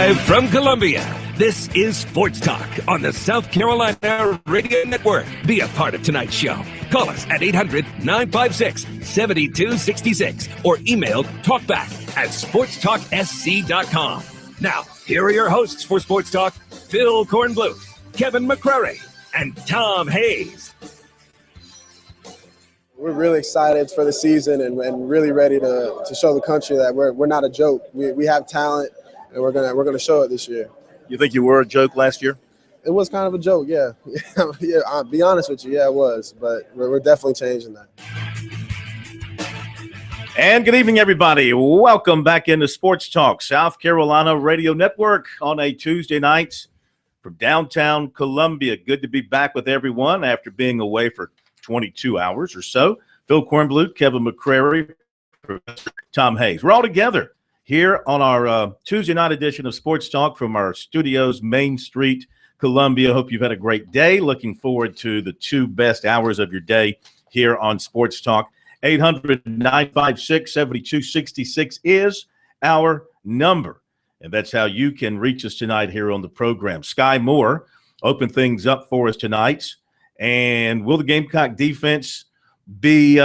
Live from Columbia, this is Sports Talk on the South Carolina Radio Network. Be a part of tonight's show. Call us at 800-956-7266 or email talkback@sportstalksc.com. Now, here are your hosts for Sports Talk, Phil Kornblut, Kevin McCrary, and Tom Hayes. We're really excited for the season and really ready to show the country that we're not a joke. We have talent, and we're gonna show it this year. You think you were a joke last year? It was kind of a joke, yeah. Yeah, I'll be honest with you, yeah, it was. But we're definitely changing that. And good evening, everybody. Welcome back into Sports Talk, South Carolina Radio Network on a Tuesday night from downtown Columbia. Good to be back with everyone after being away for 22 hours or so. Phil Kornblut, Kevin McCrary, Professor Tom Hayes. We're all together here on our Tuesday night edition of Sports Talk from our studios, Main Street, Columbia. Hope you've had a great day. Looking forward to the two best hours of your day here on Sports Talk. 800-956-7266 is our number. And that's how you can reach us tonight here on the program. Sky Moore opened things up for us tonight. And will the Gamecock defense be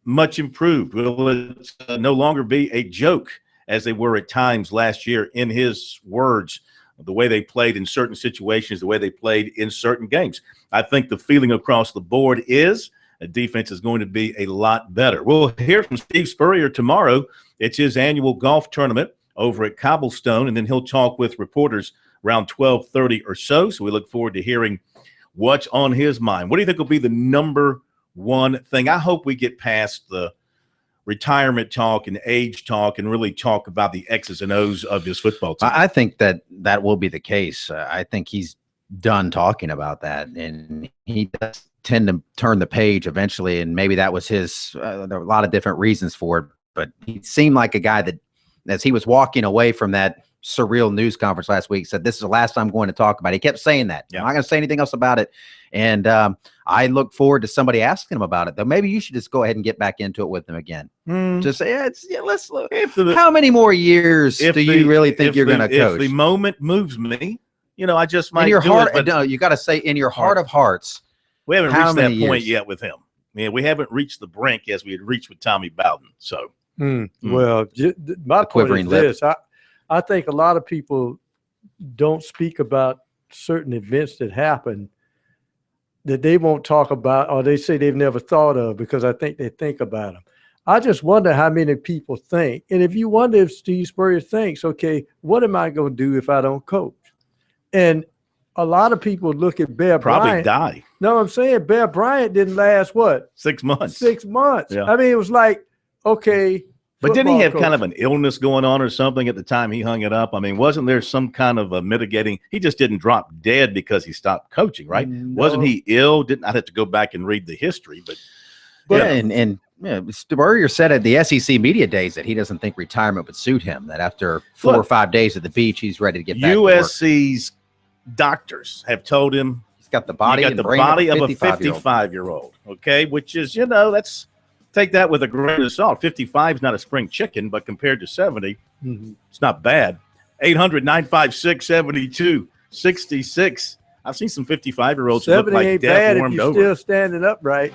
much improved? Will it no longer be a joke as they were at times last year, in his words, the way they played in certain situations, the way they played in certain games? I think the feeling across the board is the defense is going to be a lot better. We'll hear from Steve Spurrier tomorrow. It's his annual golf tournament over at Cobblestone, and then he'll talk with reporters around 12:30 or so. So we look forward to hearing what's on his mind. What do you think will be the number one thing? I hope we get past the retirement talk and age talk and really talk about the X's and O's of this football team. I think that will be the case. I think he's done talking about that, and he does tend to turn the page eventually, and maybe that was his there are a lot of different reasons for it, but he seemed like a guy that, as he was walking away from that surreal news conference last week, said, this is the last time I'm going to talk about it. He kept saying that. Yeah. I'm not going to say anything else about it. And I look forward to somebody asking him about it, though. Maybe you should just go ahead and get back into it with him again. Just say, let's look. How many more years do you really think you're going to coach? If the moment moves me, I just might in your do heart, it. But no, you got to say, in your heart of hearts. We haven't reached that point yet with him. We haven't reached the brink as we had reached with Tommy Bowden. So, Well, my point is this. I think a lot of people don't speak about certain events that happen that they won't talk about, or they say they've never thought of, because I think they think about them. I just wonder how many people think. And if you wonder if Steve Spurrier thinks, okay, what am I going to do if I don't coach? And a lot of people look at Bear Bryant. Probably die. No, I'm saying Bear Bryant didn't last, what? 6 months. 6 months. Yeah. I mean, it was like, okay. But didn't he have coach. kind of an illness going on or something at the time he hung it up? I mean, wasn't there some kind of a mitigating? He just didn't drop dead because he stopped coaching, right? No. Wasn't he ill? I'd have to go back and read the history, but yeah. And Spurrier said at the SEC media days that he doesn't think retirement would suit him. That after 4 or 5 days at the beach, he's ready to get back. USC's doctors have told him he's got the body of a 55-year-old. Okay, which is that's. Take that with a grain of salt. 55 is not a spring chicken, but compared to 70, it's not bad. 800-956-7266. I've seen some 55-year-olds who look like death warmed over. 70 ain't bad if you're still standing upright.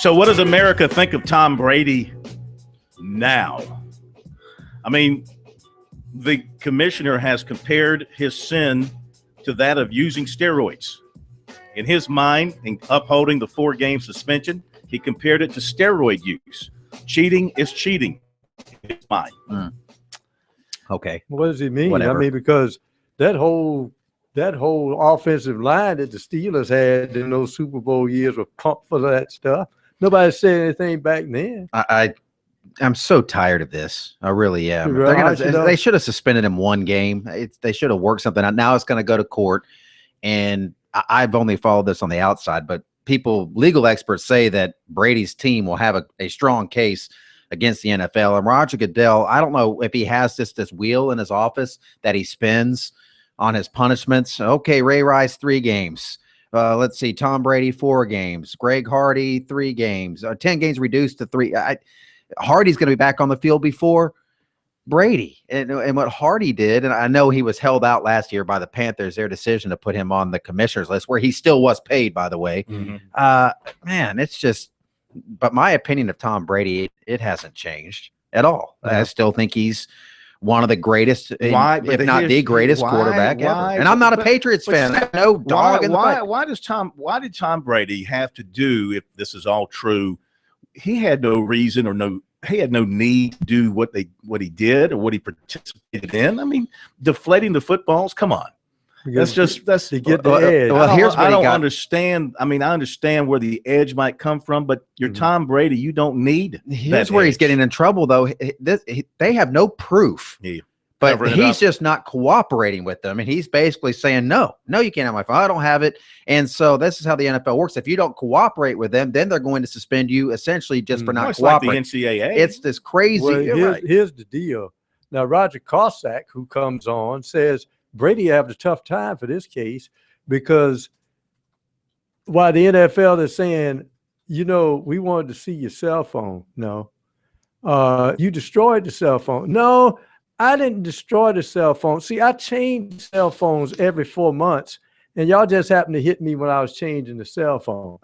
So what does America think of Tom Brady now? I mean, the commissioner has compared his sin to that of using steroids. In his mind, in upholding the 4-game suspension, he compared it to steroid use. Cheating is cheating in his mind. Okay. What does he mean? Whatever. I mean, because that whole offensive line that the Steelers had in those Super Bowl years were pumped for that stuff. Nobody said anything back then. I'm so tired of this. I really am. Right, They should have suspended him 1 game. They should have worked something out. Now it's going to go to court. And I've only followed this on the outside, but legal experts say that Brady's team will have a strong case against the NFL. And Roger Goodell, I don't know if he has this wheel in his office that he spins on his punishments. Okay, Ray Rice, 3 games. Let's see, Tom Brady, 4 games. Greg Hardy, 3 games. 10 games reduced to 3. Hardy's going to be back on the field before Brady. And what Hardy did, and I know he was held out last year by the Panthers, their decision to put him on the commissioner's list, where he still was paid, by the way. Man, it's just – but my opinion of Tom Brady, it hasn't changed at all. I still think he's – one of the greatest, if not the greatest quarterback ever. And I'm not a Patriots fan. I have no dog in the fight. Why did Tom Brady have to do, if this is all true, he had no reason he had no need to do what he did or what he participated in. I mean, deflating the footballs, come on. That's to get the edge. I don't understand. I mean, I understand where the edge might come from, but you're Tom Brady. You don't need. Here's where he's getting in trouble, though. They have no proof, but he's just not cooperating with them, and he's basically saying, "No, you can't have my phone. I don't have it." And so this is how the NFL works. If you don't cooperate with them, then they're going to suspend you essentially just for not cooperating. Like the NCAA. It's this crazy. Well, here's the deal. Now, Roger Cossack, who comes on, says Brady had a tough time for this case because while the NFL is saying, we wanted to see your cell phone. No. You destroyed the cell phone. No, I didn't destroy the cell phone. See, I change cell phones every 4 months, and y'all just happened to hit me when I was changing the cell phone.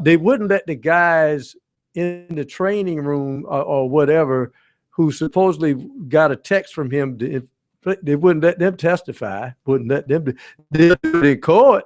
They wouldn't let the guys in the training room or whatever who supposedly got a text from him they wouldn't let them testify, wouldn't let them do it in court.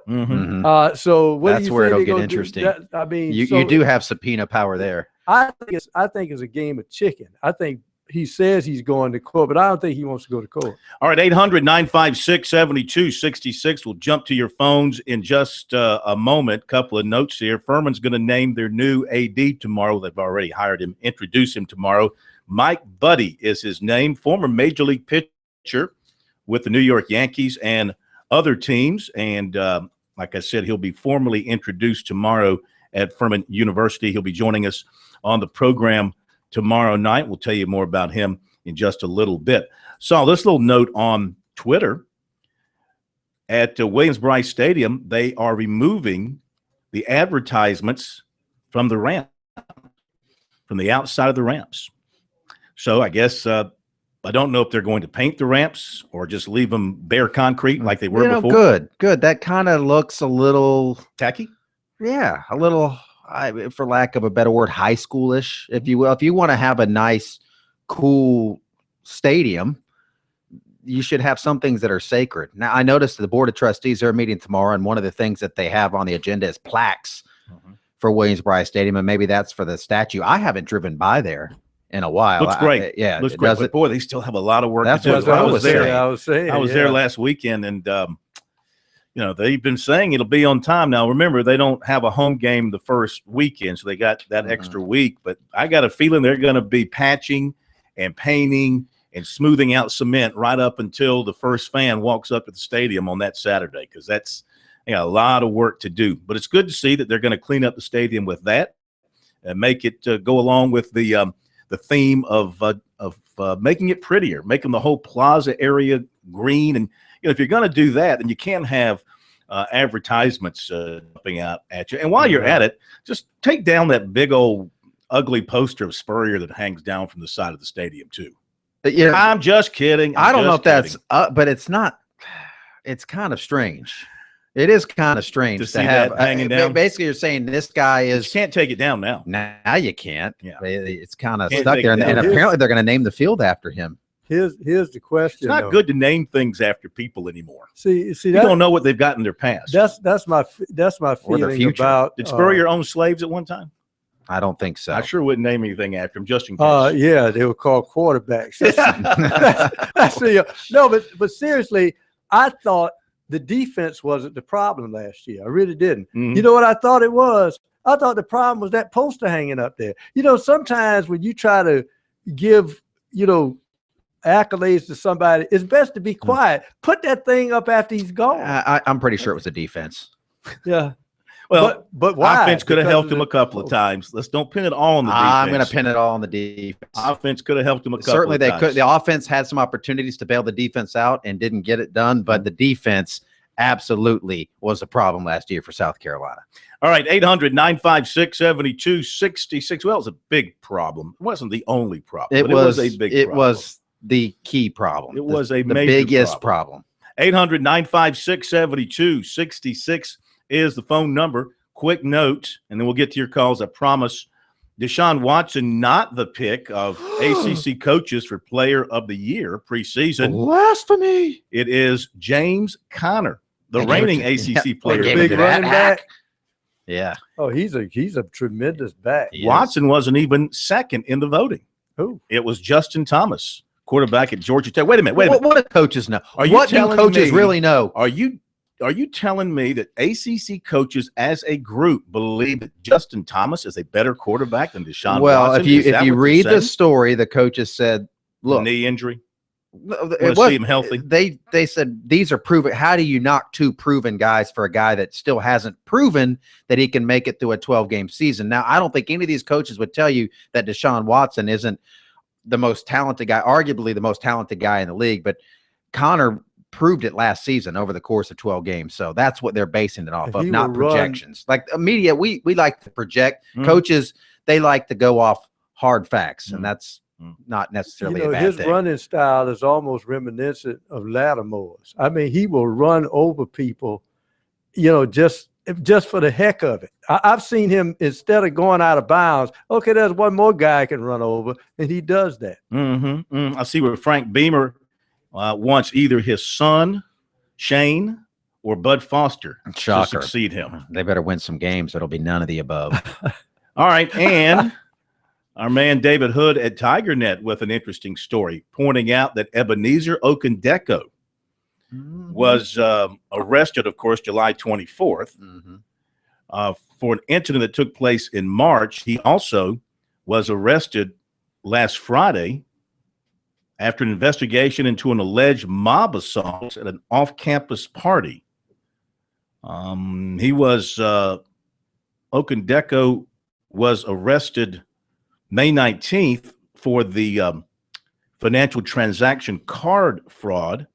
So that's where it'll get interesting. I mean, you do have subpoena power there. I think it's a game of chicken. I think he says he's going to court, but I don't think he wants to go to court. All right, 800-956-7266. We'll jump to your phones in just a moment. Couple of notes here. Furman's going to name their new AD tomorrow. They've already hired him, introduce him tomorrow. Mike Buddy is his name, former Major League pitcher with the New York Yankees and other teams. And like I said, he'll be formally introduced tomorrow at Furman University. He'll be joining us on the program tomorrow night. We'll tell you more about him in just a little bit. Saw this little note on Twitter. At Williams-Brice Stadium, they are removing the advertisements from the ramp, from the outside of the ramps. So I guess I don't know if they're going to paint the ramps or just leave them bare concrete like they were before. Good. That kind of looks a little tacky. Yeah, a little, for lack of a better word, high schoolish, if you will. If you want to have a nice, cool stadium, you should have some things that are sacred. Now, I noticed the Board of Trustees are meeting tomorrow, and one of the things that they have on the agenda is plaques for Williams-Brice Stadium, and maybe that's for the statue. I haven't driven by there in a while. Looks great. Looks great. But boy, they still have a lot of work to do. That's what I was saying. I was there last weekend, and they've been saying it'll be on time. Now, remember, they don't have a home game the first weekend, so they got that extra week. But I got a feeling they're going to be patching and painting and smoothing out cement right up until the first fan walks up at the stadium on that Saturday, because that's a lot of work to do. But it's good to see that they're going to clean up the stadium with that and make it go along with the theme of making it prettier, making the whole plaza area green. And if you're going to do that, then you can't have advertisements jumping out at you. And while you're at it, just take down that big old ugly poster of Spurrier that hangs down from the side of the stadium too. I'm just kidding. I don't know if that's but it's not. It's kind of strange. It is kind of strange to have hanging down. Basically, you're saying this guy is. You can't take it down now. Now you can't. Yeah. It's kind of stuck there, and apparently they're going to name the field after him. Here's the question. It's not good to name things after people anymore. See, you don't know what they've got in their past. That's my feeling about. Did Spurrier own slaves at one time? I don't think so. I sure wouldn't name anything after him, just in case. Yeah, they were called quarterbacks. No, but seriously, I thought the defense wasn't the problem last year. I really didn't. Mm-hmm. You know what I thought it was? I thought the problem was that poster hanging up there. You know, sometimes when you try to give, accolades to somebody, it's best to be quiet. Put that thing up after he's gone. I'm pretty sure it was the defense. Yeah. Well, but why? Offense could have helped him a couple of times. Let's don't pin it all on the defense. I'm going to pin it all on the defense. Offense could have helped him a couple Certainly of they times. could. The offense had some opportunities to bail the defense out and didn't get it done, but the defense absolutely was a problem last year for South Carolina. All right, 800-956-7266. Well, it was a big problem. It wasn't the only problem. It was a big It problem. was the key problem. It was the biggest problem. 800-956-7266 is the phone number. Quick note, and then we'll get to your calls. I promise. Deshaun Watson, not the pick of ACC coaches for Player of the Year preseason. Blasphemy. It is James Conner, the reigning ACC Player of the Big Year. running back. Yeah. Oh, he's a tremendous back. Watson wasn't even second in the voting. Who? It was Justin Thomas, quarterback at Georgia Tech. Wait a minute. What do coaches know? What do coaches really know? Are you telling me that ACC coaches as a group believe that Justin Thomas is a better quarterback than Deshaun Watson? If you read the story, the coaches said, look, knee injury. See him healthy. They said these are proven. How do you knock two proven guys for a guy that still hasn't proven that he can make it through a 12-game season? Now, I don't think any of these coaches would tell you that Deshaun Watson isn't the most talented guy, arguably the most talented guy in the league, but Connor proved it last season over the course of 12 games. So that's what they're basing it off of, not projections. Like media, we like to project. Coaches, they like to go off hard facts, and that's not necessarily a bad his thing. running style is almost reminiscent of Lattimore's. I mean, he will run over people, just for the heck of it. I've seen him, instead of going out of bounds, okay, there's one more guy I can run over, and he does that. I see where Frank Beamer wants either his son, Shane, or Bud Foster to succeed him. They better win some games. It'll be none of the above. All right, and our man David Hood at TigerNet with an interesting story, pointing out that Ebenezer Okundeko was arrested, of course, July 24th for an incident that took place in March. He also was arrested last Friday after an investigation into an alleged mob assault at an off-campus party. Okundeko was arrested May 19th for the financial transaction card fraud.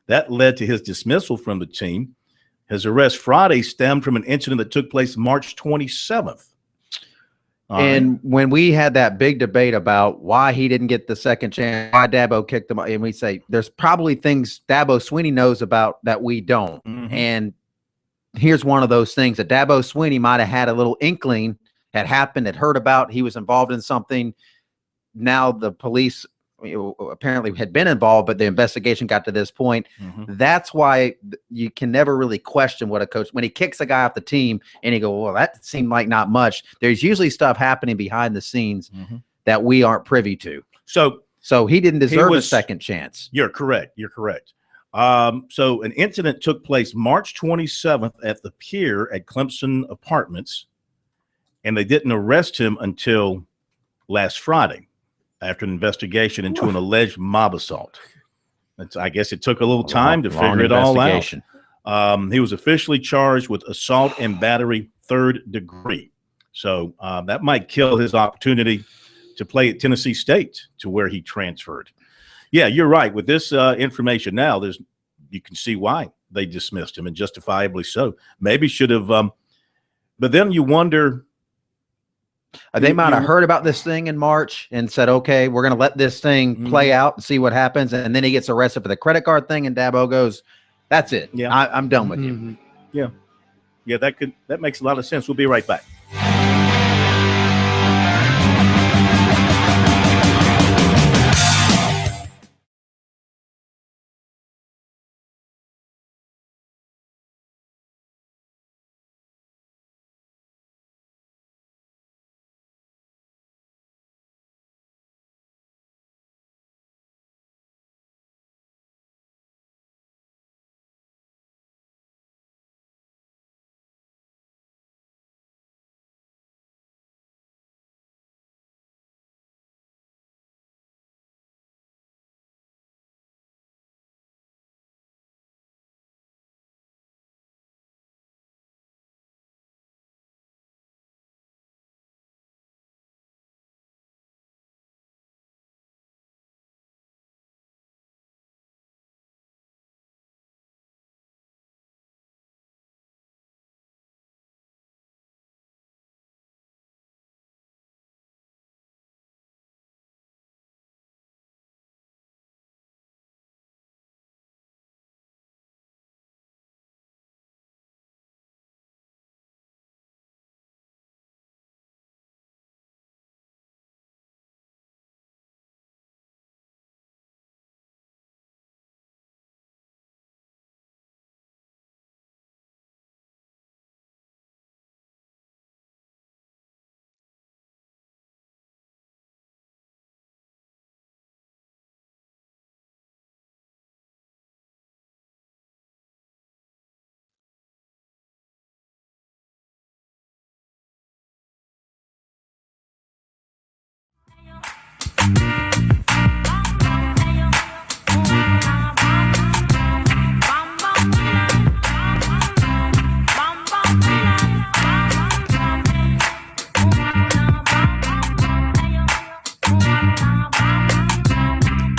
That led to his dismissal from the team. His arrest Friday stemmed from an incident that took place March 27th. And when we had that big debate about why he didn't get the second chance, why Dabo kicked him, and we say there's probably things Dabo Swinney knows about that we don't. And here's one of those things that Dabo Swinney might have had a little inkling had happened, had heard about. He was involved in something. Now the police apparently had been involved, but the investigation got to this point. That's why you can never really question what a coach, when he kicks a guy off the team and he go, well, that seemed like not much. There's usually stuff happening behind the scenes that we aren't privy to. So he didn't deserve a second chance. You're correct. So an incident took place March 27th at the pier at Clemson Apartments, and they didn't arrest him until last Friday after an investigation into an alleged mob assault. I guess it took a little time to figure it all out. He was officially charged with assault and battery 3rd degree. So that might kill his opportunity to play at Tennessee State, to where he transferred. Yeah, you're right. With this information now, you can see why they dismissed him, and justifiably so. Maybe should have, but then you wonder. They might have heard about this thing in March and said, okay, we're going to let this thing play out and see what happens. And then he gets arrested for the credit card thing, and Dabo goes, that's it. Yeah, I'm done with you. Yeah, that makes a lot of sense. We'll be right back.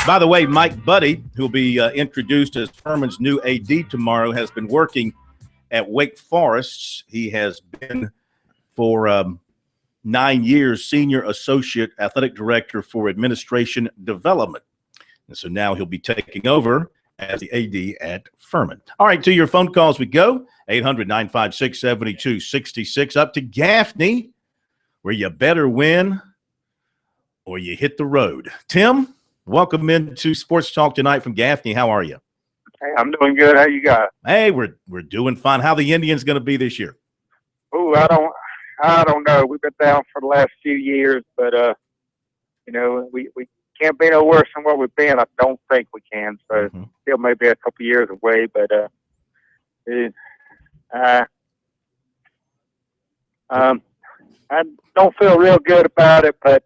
By the way, Mike Buddy, who will be introduced as Furman's new AD tomorrow, has been working at Wake Forest. He has been for 9 years Senior Associate Athletic Director for Administration Development. And so now he'll be taking over as the AD at Furman. All right, to your phone calls we go. 800-956-7266. Up to Gaffney, where you better win or you hit the road. Tim, welcome into Sports Talk tonight from Gaffney. How are you? Hey, I'm doing good. How you guys? Hey, we're doing fine. How the Indians going to be this year? Oh, I don't know. We've been down for the last few years, but we can't be no worse than what we've been. I don't think we can. So still maybe a couple years away, but I don't feel real good about it. But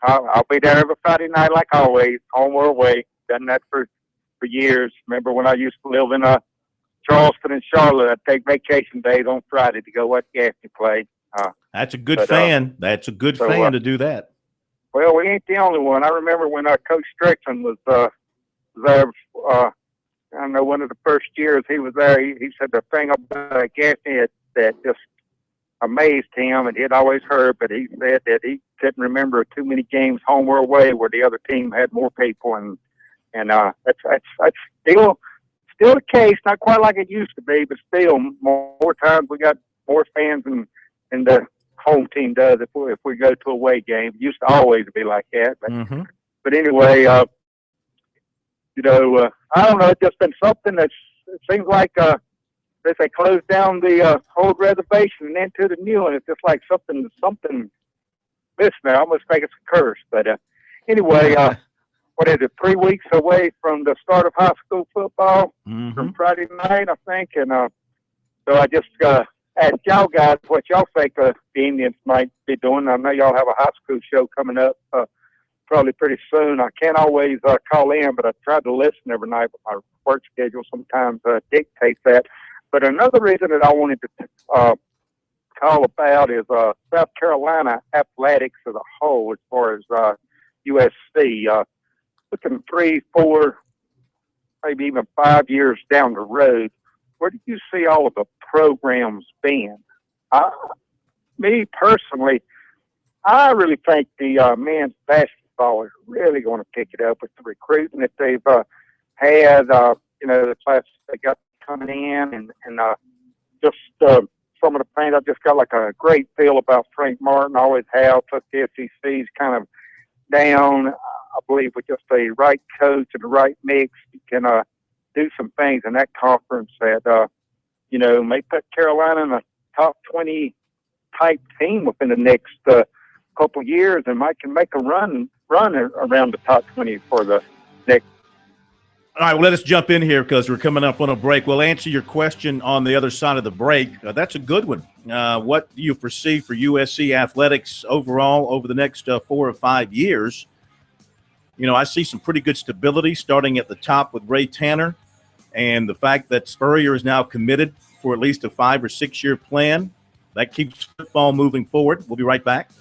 I'll be there every Friday night like always, home or away. Done that for years. Remember when I used to live in Charleston and Charlotte, I'd take vacation days on Friday to go watch Gaffney play. That's a good fan. That's a good fan to do that. Well, we ain't the only one. I remember when Coach Strickland was there. I don't know, one of the first years he was there. He said the thing about Gaffney that just amazed him, and he'd always heard, but he said that he couldn't remember too many games home or away where the other team had more people, and that's still the case. Not quite like it used to be, but still more times we got more fans than the home team does if we go to a away game. It used to always be like that, but anyway, I don't know. It's just been something it seems like they closed down the old reservation and into the new one. It's just like something missing there. I almost think it's a curse. But anyway, what is it? 3 weeks away from the start of high school football from Friday night, I think. And so I just asked y'all guys what y'all think the Indians might be doing. I know y'all have a high school show coming up probably pretty soon. I can't always call in, but I try to listen every night, but my work schedule sometimes dictates that. But another reason that I wanted to call about is South Carolina athletics as a whole, as far as USC. Looking 3, 4, maybe even 5 years down the road, where do you see all of the programs being? Me personally, I really think the men's basketball is really going to pick it up with the recruiting that they've had. The class they got coming in, and just some of the things, I just got like a great feel about Frank Martin. Always have. Took the SEC's kind of down. I believe with just a right coach and the right mix, you can do some things in that conference that may put Carolina in a top 20 type team within the next couple of years, and can make a run around the top 20 for the next. All right, well, let us jump in here because we're coming up on a break. We'll answer your question on the other side of the break. That's a good one. What do you foresee for USC athletics overall over the next 4 or 5 years? I see some pretty good stability starting at the top with Ray Tanner, and the fact that Spurrier is now committed for at least a 5 or 6 year plan. That keeps football moving forward. We'll be right back.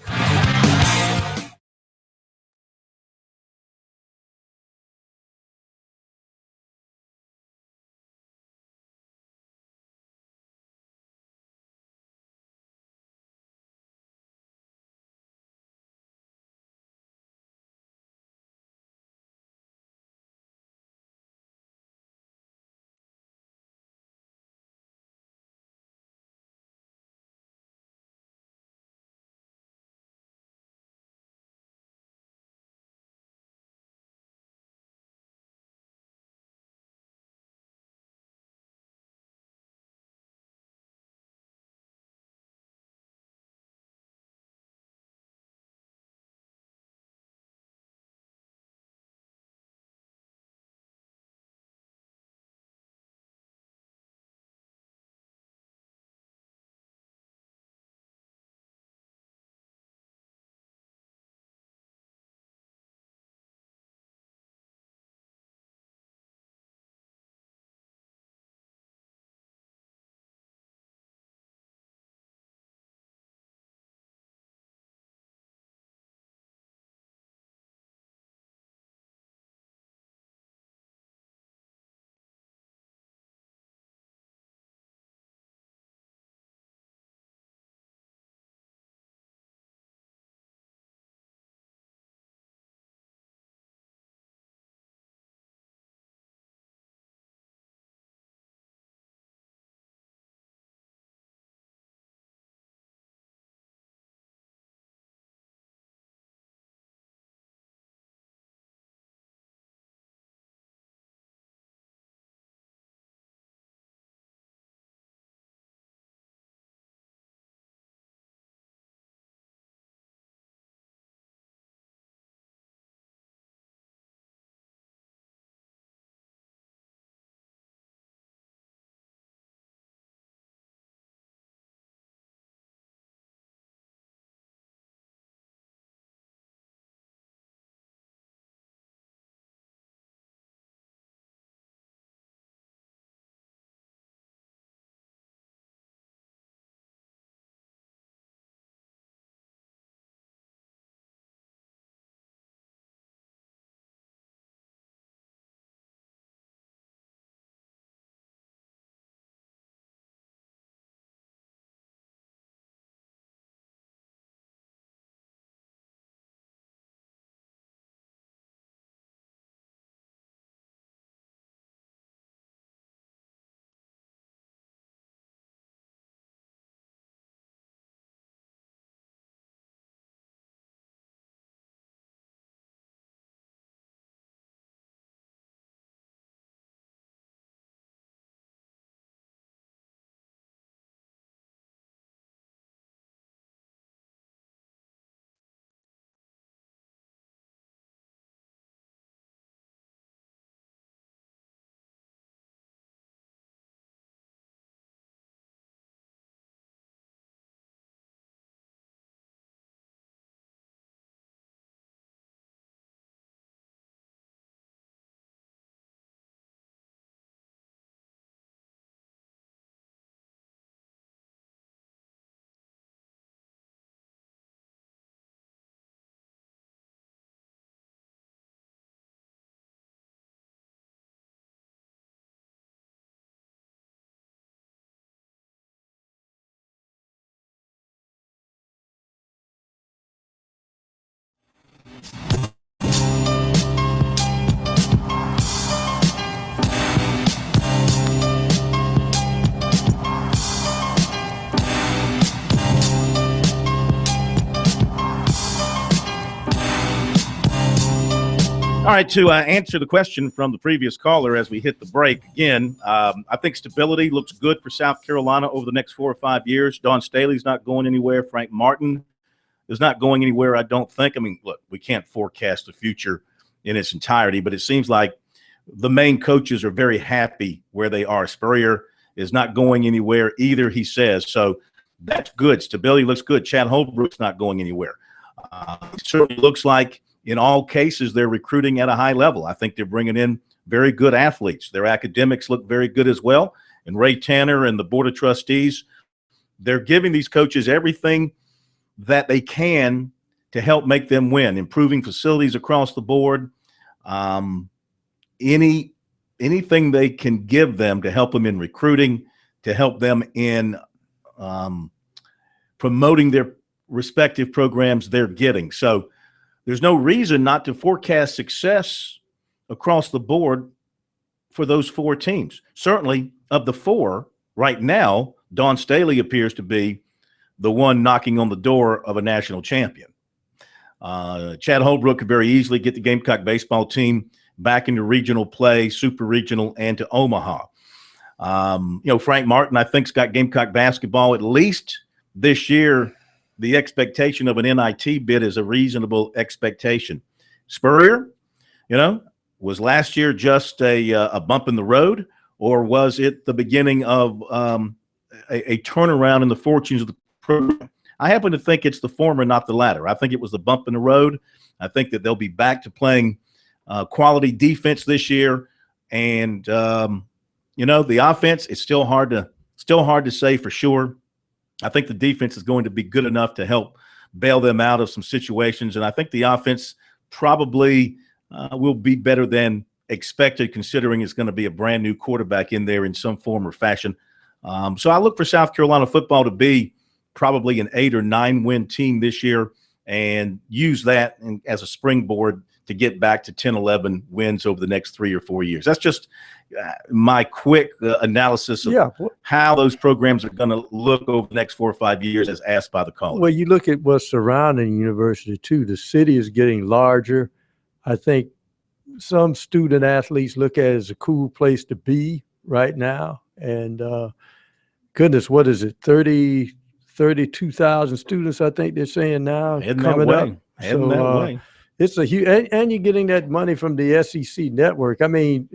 All right, to answer the question from the previous caller as we hit the break again, I think stability looks good for South Carolina over the next 4 or 5 years. Don Staley's not going anywhere. Frank Martin is not going anywhere, I don't think. I mean, look, we can't forecast the future in its entirety, but it seems like the main coaches are very happy where they are. Spurrier is not going anywhere either, he says. So that's good. Stability looks good. Chad Holbrook's not going anywhere. It certainly looks like in all cases they're recruiting at a high level. I think they're bringing in very good athletes. Their academics look very good as well. And Ray Tanner and the Board of Trustees, they're giving these coaches everything that they can to help make them win, improving facilities across the board, anything they can give them to help them in recruiting, to help them in promoting their respective programs they're getting. So there's no reason not to forecast success across the board for those 4 teams. Certainly of the 4 right now, Don Staley appears to be the one knocking on the door of a national champion. Chad Holbrook could very easily get the Gamecock baseball team back into regional play, super regional, and to Omaha. Frank Martin, I think, has got Gamecock basketball at least this year. The expectation of an NIT bid is a reasonable expectation. Spurrier, was last year just a bump in the road, or was it the beginning of a turnaround in the fortunes of the program? I happen to think it's the former, not the latter. I think it was the bump in the road. I think that they'll be back to playing quality defense this year, and the offense. It's still hard to say for sure. I think the defense is going to be good enough to help bail them out of some situations, and I think the offense probably will be better than expected, considering it's going to be a brand new quarterback in there in some form or fashion. So I look for South Carolina football to be probably an 8 or 9 win team this year, and use that as a springboard to get back to 10, 11 wins over the next 3 or 4 years. That's just my quick analysis of how those programs are going to look over the next 4 or 5 years as asked by the caller. Well, you look at what's surrounding the university too. The city is getting larger. I think some student athletes look at it as a cool place to be right now. And goodness, what is it? 32,000 students, I think they're saying now. Heading that way. Heading that way. It's a huge, and you're getting that money from the SEC network. I mean,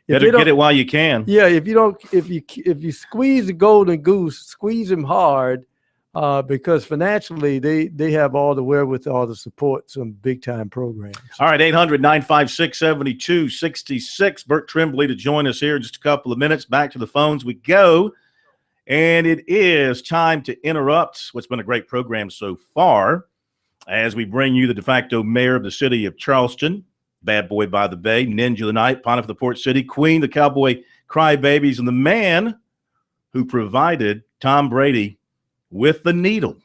better get it while you can. Yeah, if you squeeze the golden goose, squeeze them hard, because financially they have all the wherewithal to support some big time programs. All right, 800-956-7266. Bert Tremblay to join us here in just a couple of minutes. Back to the phones we go, and it is time to interrupt what's been a great program so far, as we bring you the de facto mayor of the city of Charleston, Bad Boy by the Bay, Ninja of the Night, Pontiff of the Port City, Queen, the Cowboy Crybabies, and the man who provided Tom Brady with the needle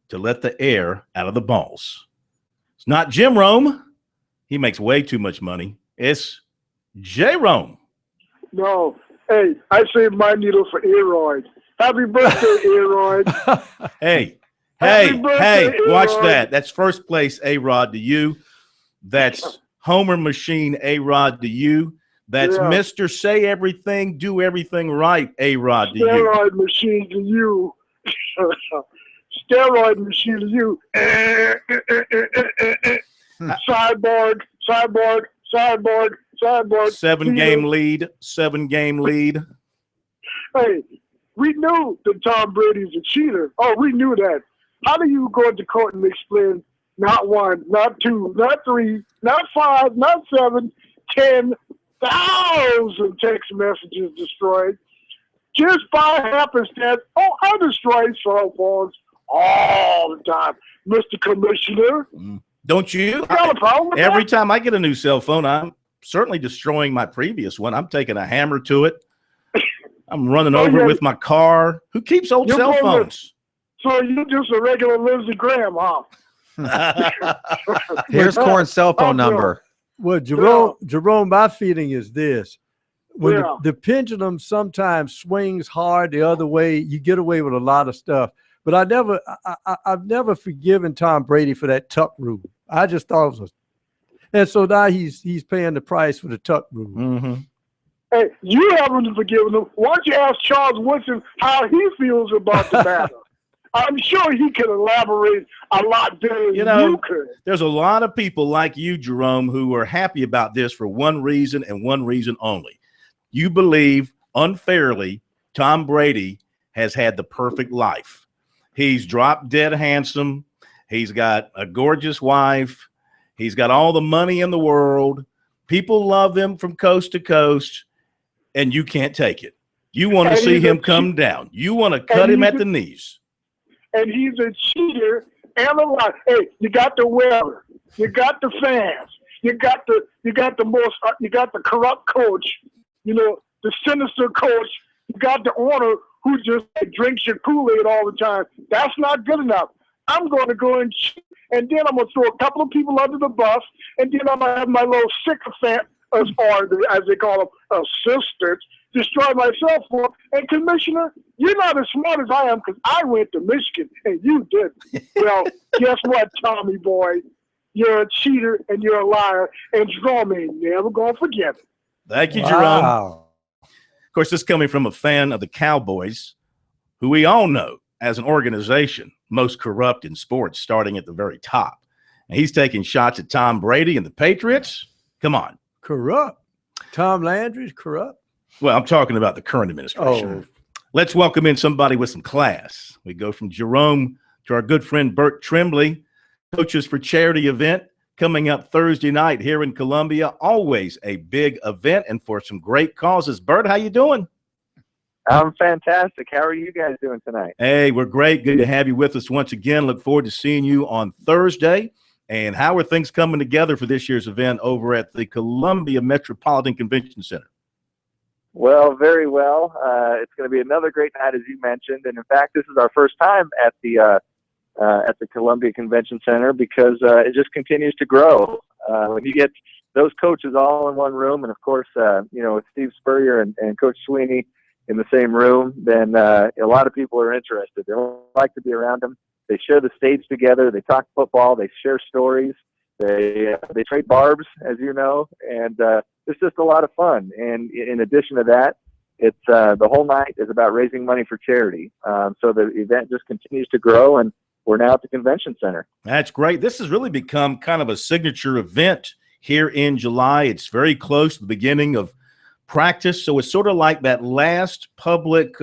to let the air out of the balls. It's not Jim Rome. He makes way too much money. It's J. Rome. No. Hey, I saved my needle for Aroyd. Happy birthday, Aroyd. Hey, watch that. That's first place A-Rod to you. That's Homer Machine A-Rod to you. That's Mr. Say Everything, Do Everything Right A-Rod to you. Steroid Machine to you. Steroid Machine to you. Sideboard. 7-game lead. 7-game lead. Hey, we knew that Tom Brady's a cheater. Oh, we knew that. How do you go into court and explain not 1, not 2, not 3, not 5, not 7, 10,000 text messages destroyed just by happenstance? Oh, I destroy cell phones all the time, Mr. Commissioner. Don't you? Every time I get a new cell phone, I'm certainly destroying my previous one. I'm taking a hammer to it. I'm running over with my car. Who keeps old cell phones? So you're just a regular Lindsey Graham, huh? Here's Corn's cell phone number. Well, Jerome, my feeling is this. When the pendulum sometimes swings hard the other way, you get away with a lot of stuff. But I've never forgiven Tom Brady for that tuck rule. I just thought And so now he's paying the price for the tuck rule. Mm-hmm. Hey, you haven't forgiven him. Why don't you ask Charles Woodson how he feels about the matter? I'm sure he can elaborate a lot better than you could. There's a lot of people like you, Jerome, who are happy about this for one reason and one reason only. You believe unfairly Tom Brady has had the perfect life. He's drop dead handsome. He's got a gorgeous wife. He's got all the money in the world. People love him from coast to coast, and you can't take it. You want to see him come down. You want to cut him at the knees. And he's a cheater and a liar. Hey, you got the weather. You got the fans. You got the corrupt coach. You know, the sinister coach. You got the owner who just drinks your Kool-Aid all the time. That's not good enough. I'm going to go and cheat, and then I'm going to throw a couple of people under the bus, and then I'm going to have my little sycophant, or as they call them, assistants, destroy myself for. And Commissioner, you're not as smart as I am because I went to Michigan and you didn't. Well, guess what, Tommy boy? You're a cheater and you're a liar, and Jerome ain't never going to forget it. Thank you, Jerome. Of course, this is coming from a fan of the Cowboys, who we all know as an organization most corrupt in sports, starting at the very top. And he's taking shots at Tom Brady and the Patriots. Come on. Corrupt. Tom Landry's corrupt. Well, I'm talking about the current administration. Oh. Let's welcome in somebody with some class. We go from Jerome to our good friend Bert Tremblay, Coaches for Charity event coming up Thursday night here in Columbia. Always a big event and for some great causes. Bert, how you doing? I'm fantastic. How are you guys doing tonight? Hey, we're great. Good to have you with us once again. Look forward to seeing you on Thursday. And how are things coming together for this year's event over at the Columbia Metropolitan Convention Center? Well, very well. It's going to be another great night, as you mentioned. And in fact, this is our first time at the Columbia Convention Center because it just continues to grow. When you get those coaches all in one room, and of course, with Steve Spurrier and Coach Sweeney in the same room, then a lot of people are interested. They like to be around them. They share the stage together. They talk football. They share stories. They trade barbs, as you know, and it's just a lot of fun. And in addition to that, it's the whole night is about raising money for charity. So the event just continues to grow, and we're now at the convention center. That's great. This has really become kind of a signature event here in July. It's very close to the beginning of practice, so it's sort of like that last public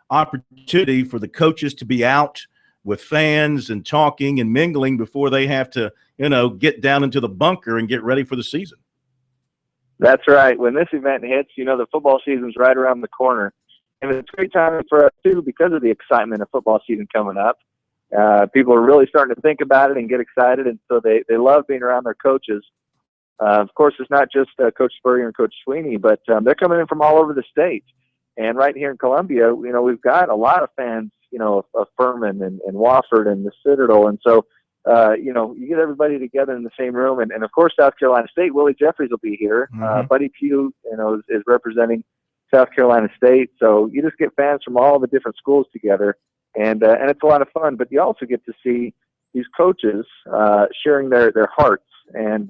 opportunity for the coaches to be out with fans and talking and mingling before they have to, get down into the bunker and get ready for the season. That's right. When this event hits, the football season's right around the corner. And it's a great time for us, too, because of the excitement of football season coming up. People are really starting to think about it and get excited, and so they love being around their coaches. Of course, it's not just Coach Spurrier and Coach Sweeney, but they're coming in from all over the state. And right here in Columbia, we've got a lot of fans, of Furman and Wofford and the Citadel. And so, you get everybody together in the same room. And of course, South Carolina State, Willie Jeffries will be here. Mm-hmm. Buddy Pugh, is representing South Carolina State. So you just get fans from all the different schools together. And it's a lot of fun. But you also get to see these coaches sharing their hearts and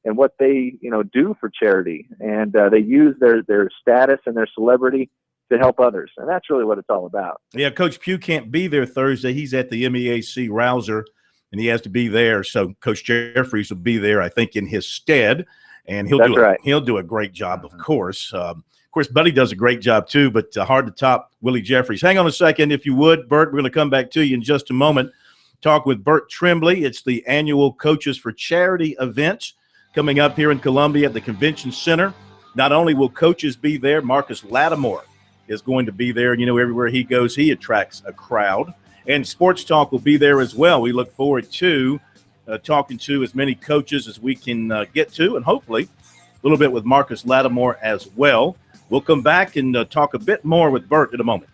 what they do for charity, and they use their status and their celebrity to help others, and that's really what it's all about. Yeah, Coach Pugh can't be there Thursday. He's at the MEAC Rouser, and he has to be there. So Coach Jeffries will be there, I think, in his stead, and he'll do a great job, of course. Of course, Buddy does a great job too, but hard to top Willie Jeffries. Hang on a second, if you would, Bert. We're going to come back to you in just a moment. Talk with Bert Tremblay. It's the annual Coaches for Charity event coming up here in Columbia at the Convention Center. Not only will coaches be there, Marcus Lattimore is going to be there. And, everywhere he goes, he attracts a crowd. And Sports Talk will be there as well. We look forward to talking to as many coaches as we can get to, and hopefully a little bit with Marcus Lattimore as well. We'll come back and talk a bit more with Bert in a moment.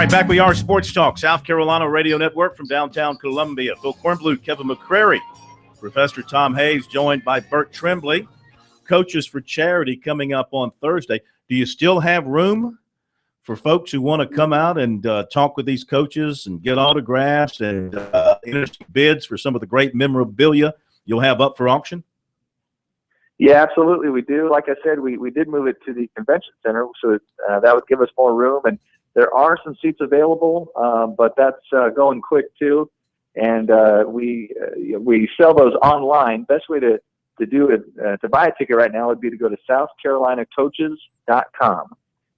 right, back we are, Sports Talk, South Carolina Radio Network from downtown Columbia. Phil Kornbluth, Kevin McCrary, Professor Tom Hayes, joined by Bert Tremblay. Coaches for Charity coming up on Thursday. Do you still have room for folks who want to come out and talk with these coaches and get autographs and interesting bids for some of the great memorabilia you'll have up for auction? Yeah, absolutely, we do. Like I said, we did move it to the convention center, so that would give us more room. And there are some seats available, but that's going quick too. And we sell those online. Best way to do it, to buy a ticket right now would be to go to southcarolinacoaches.com.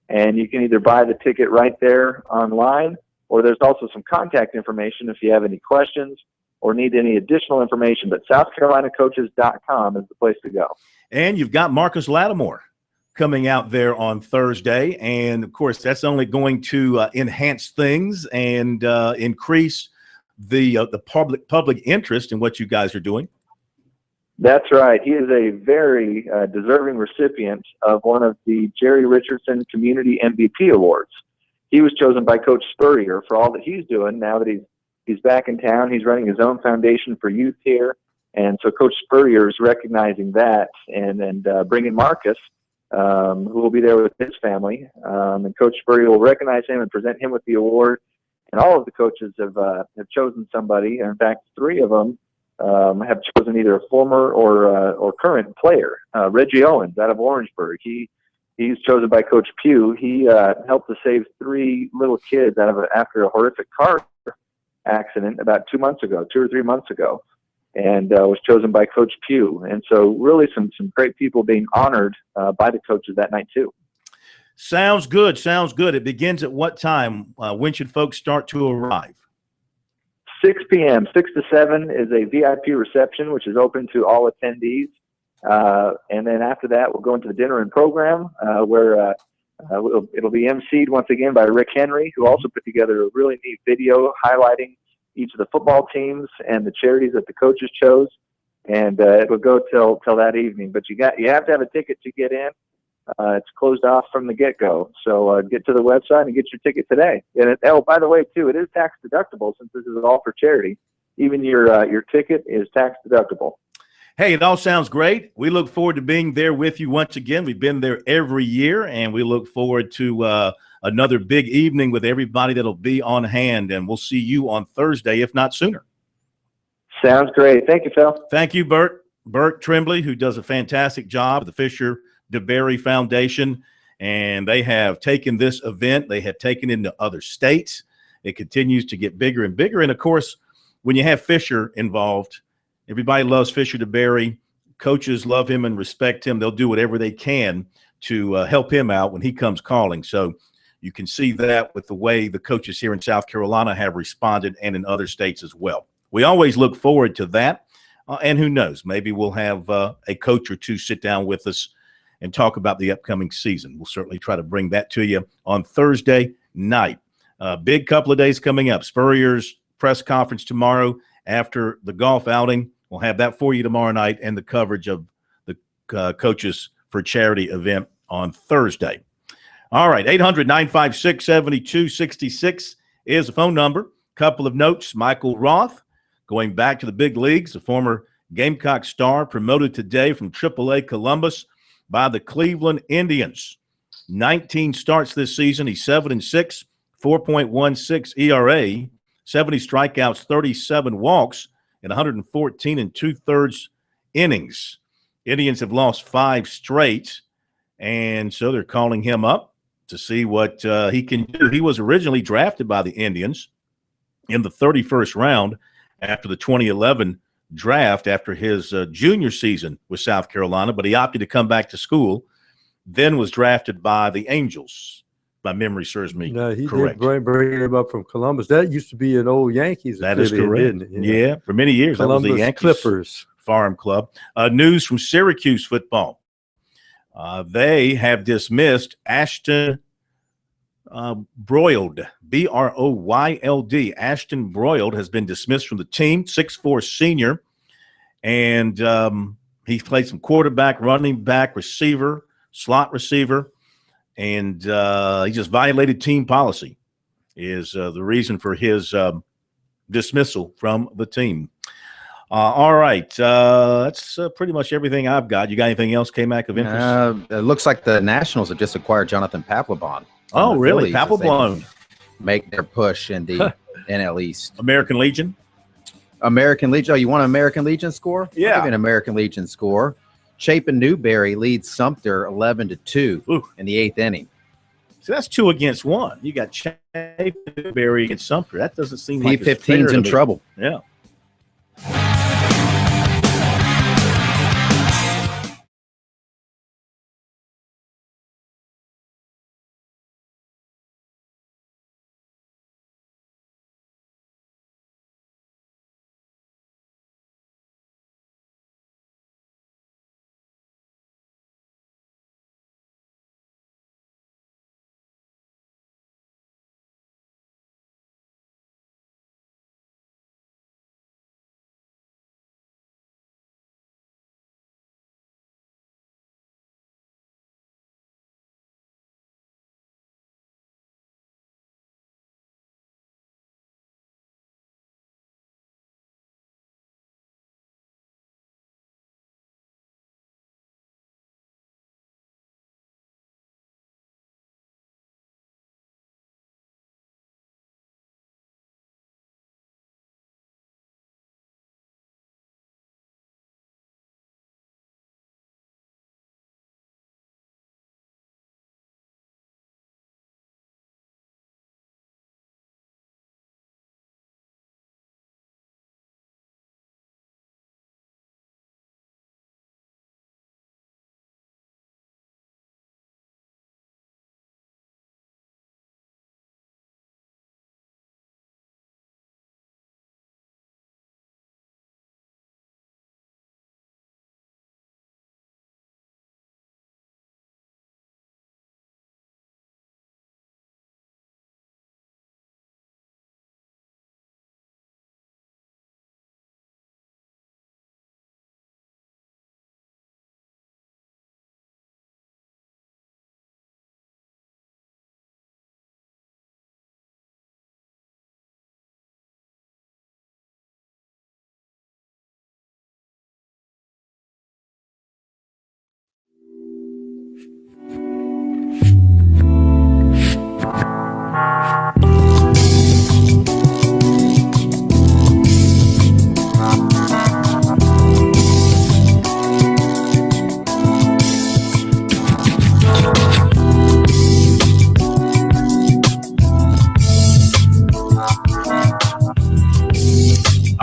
And you can either buy the ticket right there online, or there's also some contact information if you have any questions or need any additional information. But southcarolinacoaches.com is the place to go. And you've got Marcus Lattimore coming out there on Thursday. And, of course, that's only going to enhance things and increase the public interest in what you guys are doing. That's right. He is a very deserving recipient of one of the Jerry Richardson Community MVP Awards. He was chosen by Coach Spurrier for all that he's doing now that he's back in town. He's running his own foundation for youth here. And so Coach Spurrier is recognizing that and bringing Marcus, who will be there with his family. And Coach Spurrier will recognize him and present him with the award. And all of the coaches have chosen somebody. In fact, 3 of them have chosen either a former or current player. Reggie Owens out of Orangeburg. He's chosen by Coach Pugh. He helped to save 3 little kids after a horrific car accident about 2 or 3 months ago, and was chosen by Coach Pugh. And so really some great people being honored by the coaches that night too. Sounds good. It begins at what time? When should folks start to arrive? 6 p.m., 6 to 7 is a VIP reception, which is open to all attendees. And then after that, we'll go into the dinner and program where it'll be emceed once again by Rick Henry, who also put together a really neat video highlighting each of the football teams and the charities that the coaches chose. And it will go till that evening. But you have to have a ticket to get in. It's closed off from the get-go. So get to the website and get your ticket today. And by the way, too, it is tax deductible since this is all for charity. Even your ticket is tax deductible. Hey, it all sounds great. We look forward to being there with you once again. We've been there every year, and we look forward to another big evening with everybody that'll be on hand. And we'll see you on Thursday, if not sooner. Sounds great. Thank you, Phil. Thank you, Bert. Bert Tremblay, who does a fantastic job at the Fisher DeBerry Foundation, and they have taken this event. They have taken it into other states. It continues to get bigger and bigger. And, of course, when you have Fisher involved, everybody loves Fisher DeBerry. Coaches love him and respect him. They'll do whatever they can to help him out when he comes calling. So you can see that with the way the coaches here in South Carolina have responded and in other states as well. We always look forward to that. And who knows, maybe we'll have a coach or two sit down with us and talk about the upcoming season. We'll certainly try to bring that to you on Thursday night. Big couple of days coming up. Spurrier's press conference tomorrow after the golf outing. We'll have that for you tomorrow night and the coverage of the Coaches for Charity event on Thursday. All right, 800-956-7266 is the phone number. Couple of notes. Michael Roth, going back to the big leagues, a former Gamecock star, promoted today from AAA Columbus by the Cleveland Indians. 19 starts this season. He's 7-6, 4.16 ERA, 70 strikeouts, 37 walks, and 114 2/3 innings. Indians have lost 5 straight, and so they're calling him up to see what he can do. He was originally drafted by the Indians in the 31st round after the 2011 draft after his junior season with South Carolina, but he opted to come back to school, then was drafted by the Angels. My memory serves me correct. Did bring him up from Columbus. That used to be an old Yankees. That is correct. Yeah, for many years. Columbus that was the Yankees Clippers Farm Club. News from Syracuse football. They have dismissed Ashton Broyld, Broyld. Ashton Broyld has been dismissed from the team, 6'4" senior, and he played some quarterback, running back, receiver, slot receiver, and he just violated team policy. is the reason for his dismissal from the team. All right. That's pretty much everything I've got. You got anything else, K-Mac, of interest? It looks like the Nationals have just acquired Jonathan Papelbon. Oh, really? Papelbon. Make their push in the NL East. American Legion? American Legion. Oh, you want an American Legion score? Yeah. I'll give you an American Legion score. Chapin Newberry leads Sumter 11-2 in the 8th inning. So that's 2 against 1. You got Chapin Newberry against Sumter. That doesn't seem like P15's in trouble. Yeah.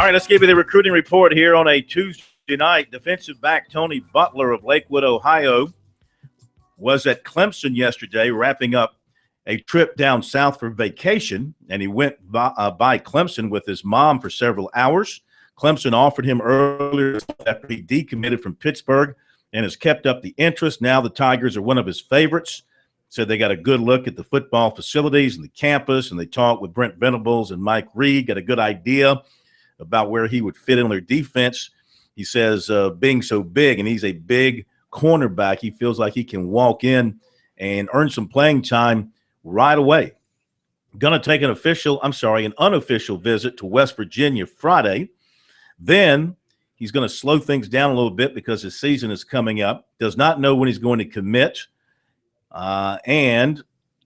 All right, let's give you the recruiting report here on a Tuesday night. Defensive back Tony Butler of Lakewood, Ohio, was at Clemson yesterday wrapping up a trip down south for vacation, and he went by Clemson with his mom for several hours. Clemson offered him earlier after he decommitted from Pittsburgh and has kept up the interest. Now the Tigers are one of his favorites. Said they got a good look at the football facilities and the campus, and they talked with Brent Venables and Mike Reed, got a good idea about where he would fit in their defense. He says being so big, and he's a big cornerback, he feels like he can walk in and earn some playing time right away. Going to take an unofficial visit to West Virginia Friday. Then he's going to slow things down a little bit because his season is coming up. Does not know when he's going to commit. And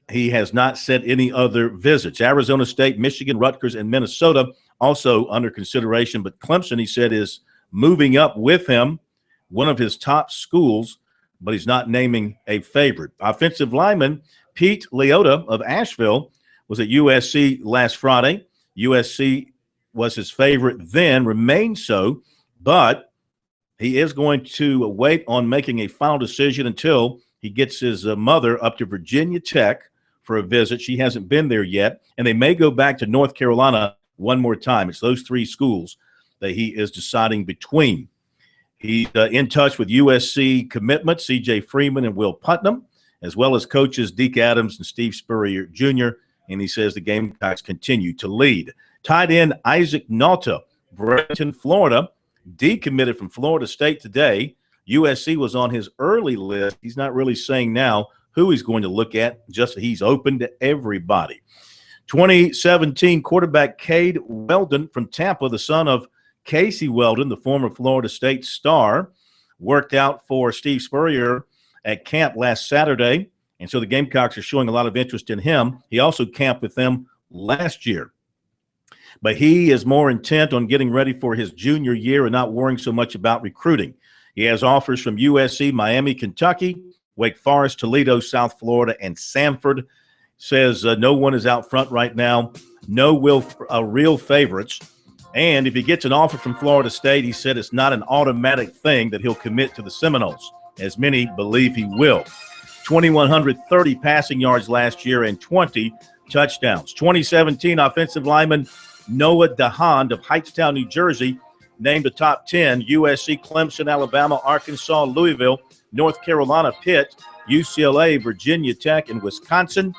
he has not set any other visits. Arizona State, Michigan, Rutgers, and Minnesota also under consideration. But Clemson, he said, is moving up with him, one of his top schools, but he's not naming a favorite. Offensive lineman Pete Leota of Asheville was at USC last Friday. USC was his favorite then, remains so, but he is going to wait on making a final decision until he gets his mother up to Virginia Tech for a visit. She hasn't been there yet, and they may go back to North Carolina one more time. It's those three schools that he is deciding between. He's in touch with USC commitment, C.J. Freeman and Will Putnam, as well as coaches Deke Adams and Steve Spurrier Jr., and he says the Gamecocks continue to lead. Tight end Isaac Nauta, Bradenton, Florida, decommitted from Florida State today. USC was on his early list. He's not really saying now who he's going to look at, just he's open to everybody. 2017 quarterback Cade Weldon from Tampa, the son of Casey Weldon, the former Florida State star, worked out for Steve Spurrier at camp last Saturday, and so the Gamecocks are showing a lot of interest in him. He also camped with them last year. But he is more intent on getting ready for his junior year and not worrying so much about recruiting. He has offers from USC, Miami, Kentucky, Wake Forest, Toledo, South Florida, and Samford. Says no one is out front right now. No real favorites. And if he gets an offer from Florida State, he said it's not an automatic thing that he'll commit to the Seminoles, as many believe he will. 2,130 passing yards last year and 20 touchdowns. 2017 offensive lineman Noah DeHaan of Hightstown, New Jersey, named the top 10. USC, Clemson, Alabama, Arkansas, Louisville, North Carolina, Pitt, UCLA, Virginia Tech, and Wisconsin.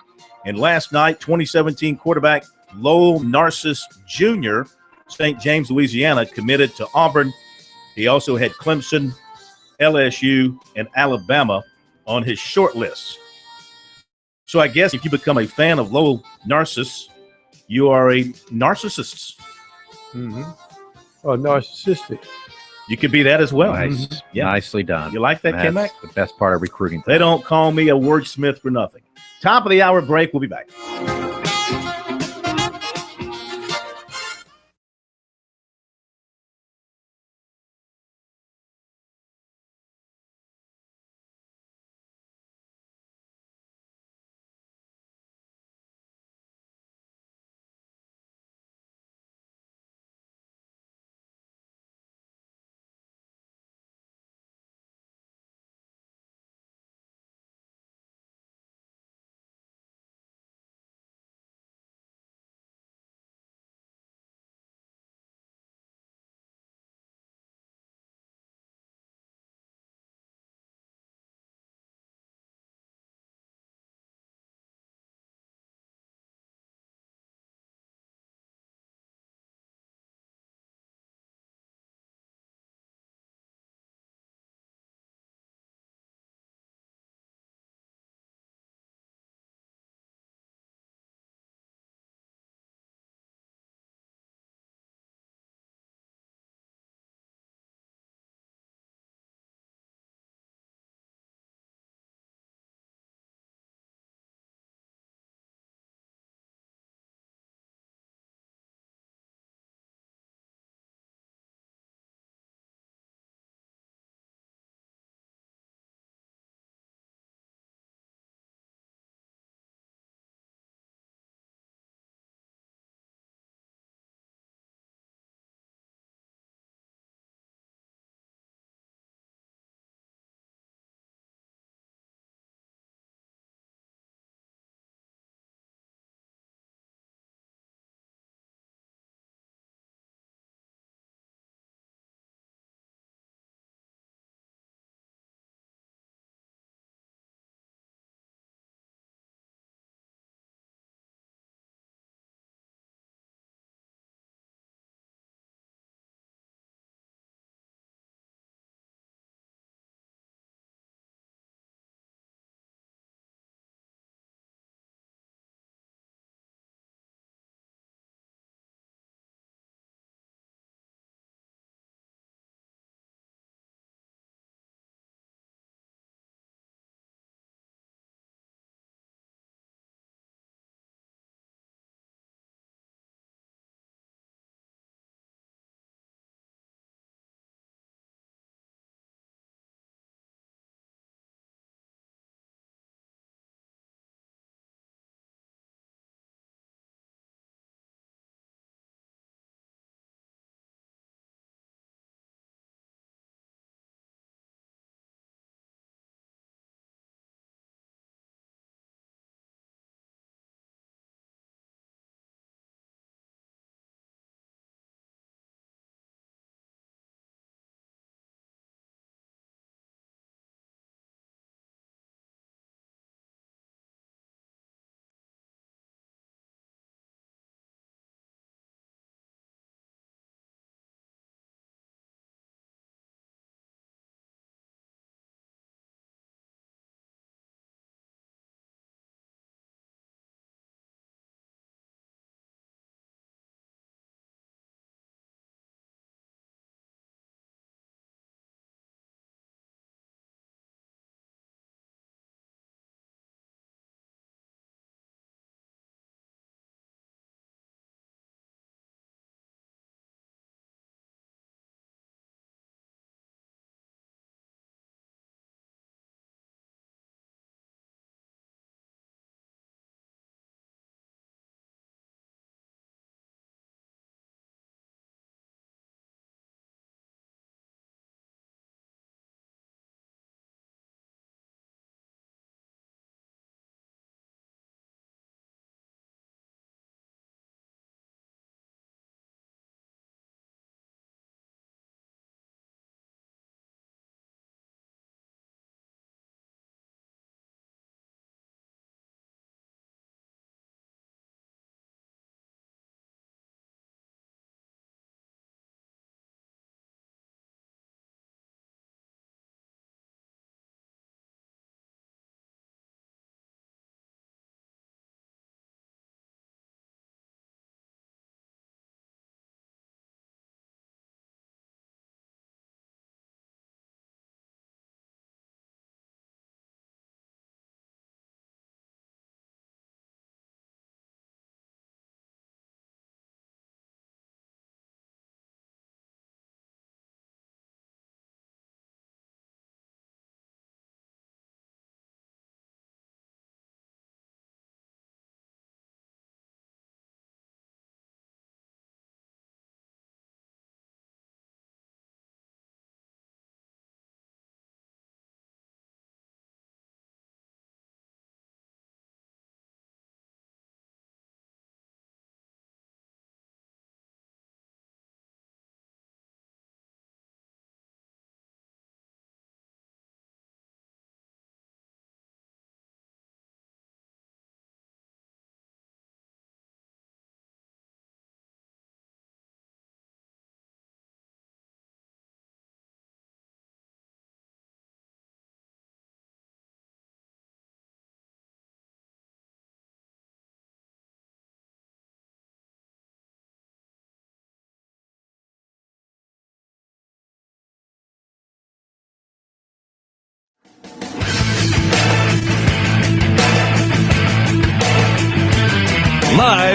And last night, 2017 quarterback Lowell Narcisse Jr., St. James, Louisiana, committed to Auburn. He also had Clemson, LSU, and Alabama on his short list. So I guess if you become a fan of Lowell Narcisse, you are a narcissist. Mm-hmm. Oh, narcissistic. You could be that as well. Nice. Mm-hmm. Yeah. Nicely done. You like that, K-Mac? The best part of recruiting. They don't call me a wordsmith for nothing. Top of the hour break. We'll be back.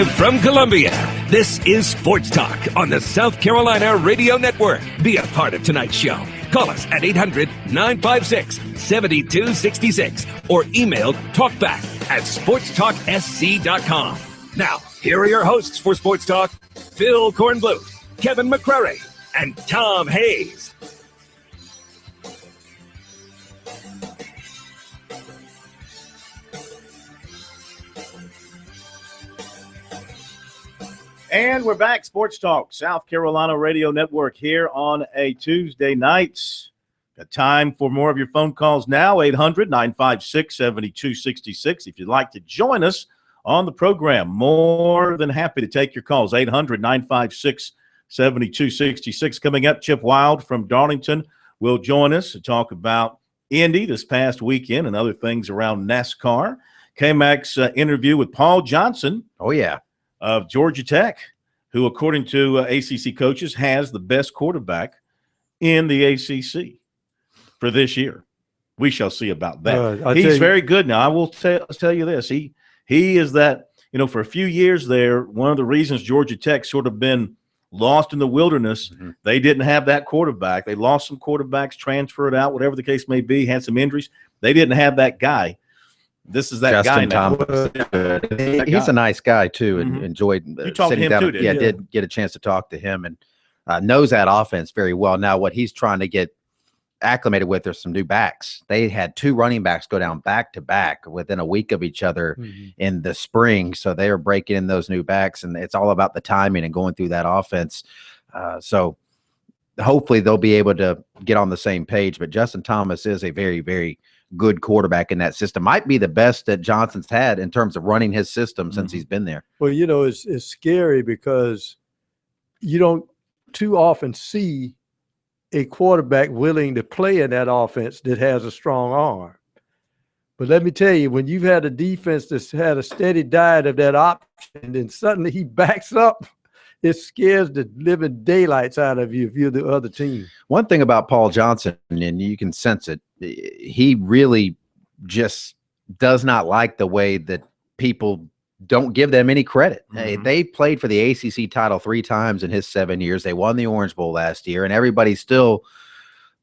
Live from Columbia, this is Sports Talk on the South Carolina Radio Network. Be a part of tonight's show. Call us at 800-956-7266 or email talkback@sportstalksc.com. Now, here are your hosts for Sports Talk, Phil Kornbluth, Kevin McCrary, and Tom Hayes. And we're back. Sports Talk, South Carolina Radio Network here on a Tuesday night. Got time for more of your phone calls now, 800-956-7266. If you'd like to join us on the program, more than happy to take your calls, 800-956-7266. Coming up, Chip Wild from Darlington will join us to talk about Indy this past weekend and other things around NASCAR. K-Mac's interview with Paul Johnson. Oh, yeah. Of Georgia Tech, who, according to ACC coaches, has the best quarterback in the ACC for this year. We shall see about that. He's very good now. I will tell you this. He is that, for a few years there, one of the reasons Georgia Tech sort of been lost in the wilderness, they didn't have that quarterback. They lost some quarterbacks, transferred out, whatever the case may be, had some injuries. They didn't have that guy. This is that Justin guy now. He's a nice guy too, and enjoyed you talked sitting to him down. too, Did get a chance to talk to him and knows that offense very well. Now, what he's trying to get acclimated with are some new backs. They had 2 running backs go down back to back within a week of each other in the spring, so they are breaking in those new backs, and it's all about the timing and going through that offense. So hopefully they'll be able to get on the same page. But Justin Thomas is a very, very good quarterback in that system. Might be the best that Johnson's had in terms of running his system since he's been there. Well, it's scary because you don't too often see a quarterback willing to play in that offense that has a strong arm. But let me tell you, when you've had a defense that's had a steady diet of that option, and then suddenly he backs up, it scares the living daylights out of you if you're the other team. One thing about Paul Johnson, and you can sense it, he really just does not like the way that people don't give them any credit. They played for the ACC title 3 times in his 7 years. They won the Orange Bowl last year, and everybody still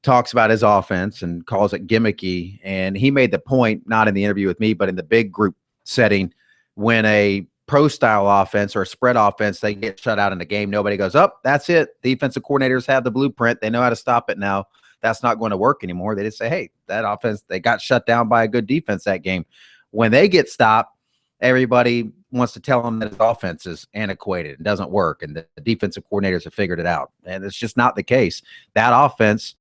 talks about his offense and calls it gimmicky. And he made the point, not in the interview with me, but in the big group setting, when a pro-style offense or a spread offense, they get shut out in the game. Nobody goes, that's it. Defensive coordinators have the blueprint. They know how to stop it now. That's not going to work anymore. They just say, hey, that offense, they got shut down by a good defense that game. When they get stopped, everybody wants to tell them that his offense is antiquated. It doesn't work, and the defensive coordinators have figured it out. And it's just not the case. That offense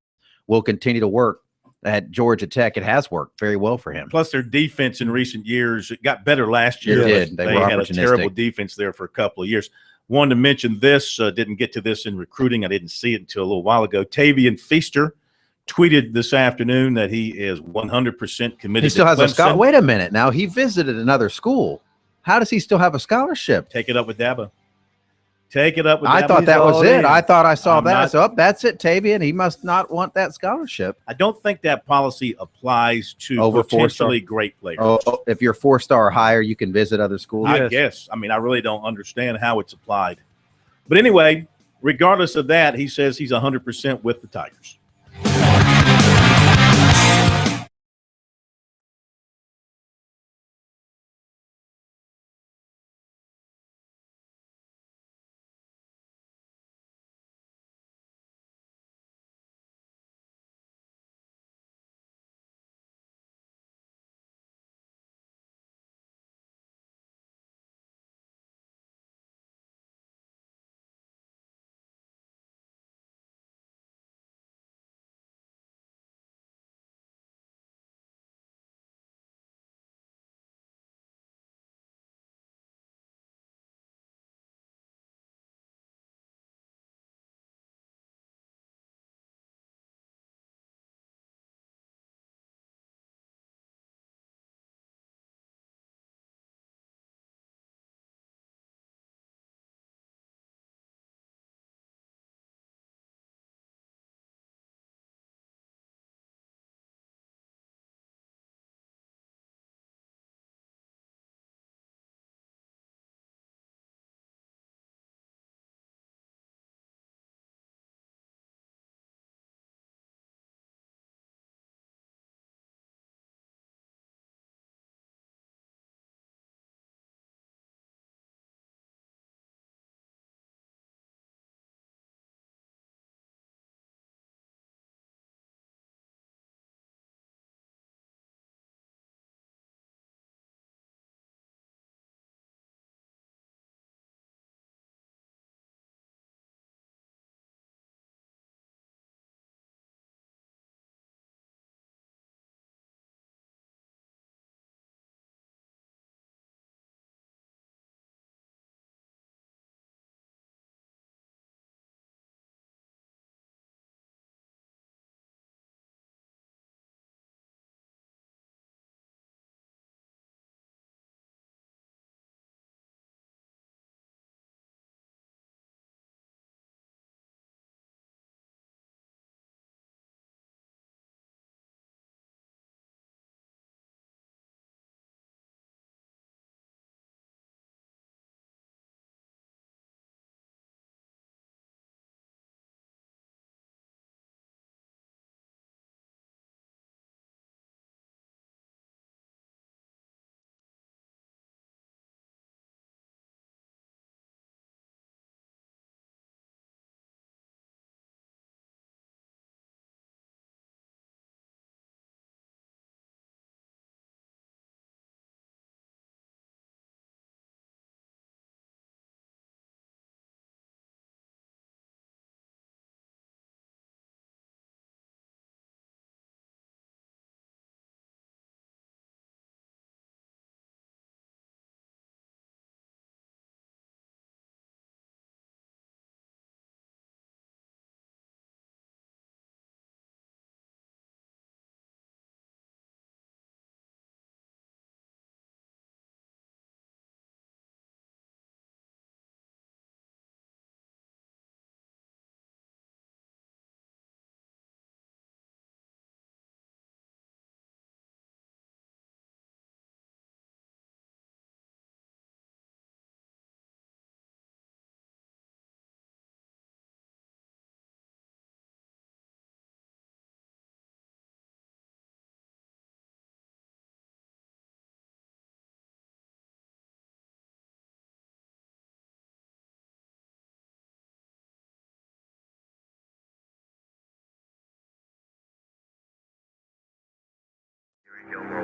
will continue to work at Georgia Tech. It has worked very well for him. Plus, their defense in recent years, it got better last year. It did. They had a terrible defense there for a couple of years. Wanted to mention this, didn't get to this in recruiting. I didn't see it until a little while ago. Tavian Feaster tweeted this afternoon that he is 100% committed. He still has Clemson. a scholarship. Wait a minute. Now, he visited another school. How does he still have a scholarship? Take it up with Dabo. Take it up with Dabo. I thought that was it. I thought I saw that. So that's it, Tavian. He must not want that scholarship. I don't think that policy applies to Over potentially great players. Oh, if you're 4-star or higher, you can visit other schools. I guess. I mean, I really don't understand how it's applied. But anyway, regardless of that, he says he's 100% with the Tigers.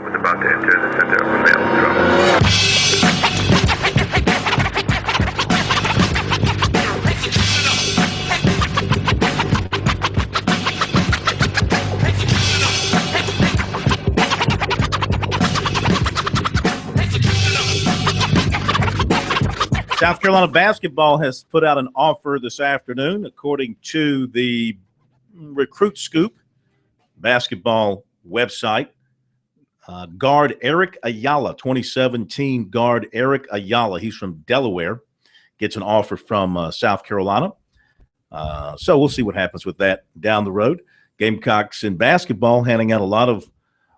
was about to enter the center of a male drum. South Carolina basketball has put out an offer this afternoon, according to the Recruit Scoop basketball website. Guard Eric Ayala, 2017 guard Eric Ayala. He's from Delaware. Gets an offer from South Carolina. So we'll see what happens with that down the road. Gamecocks in basketball handing out a lot of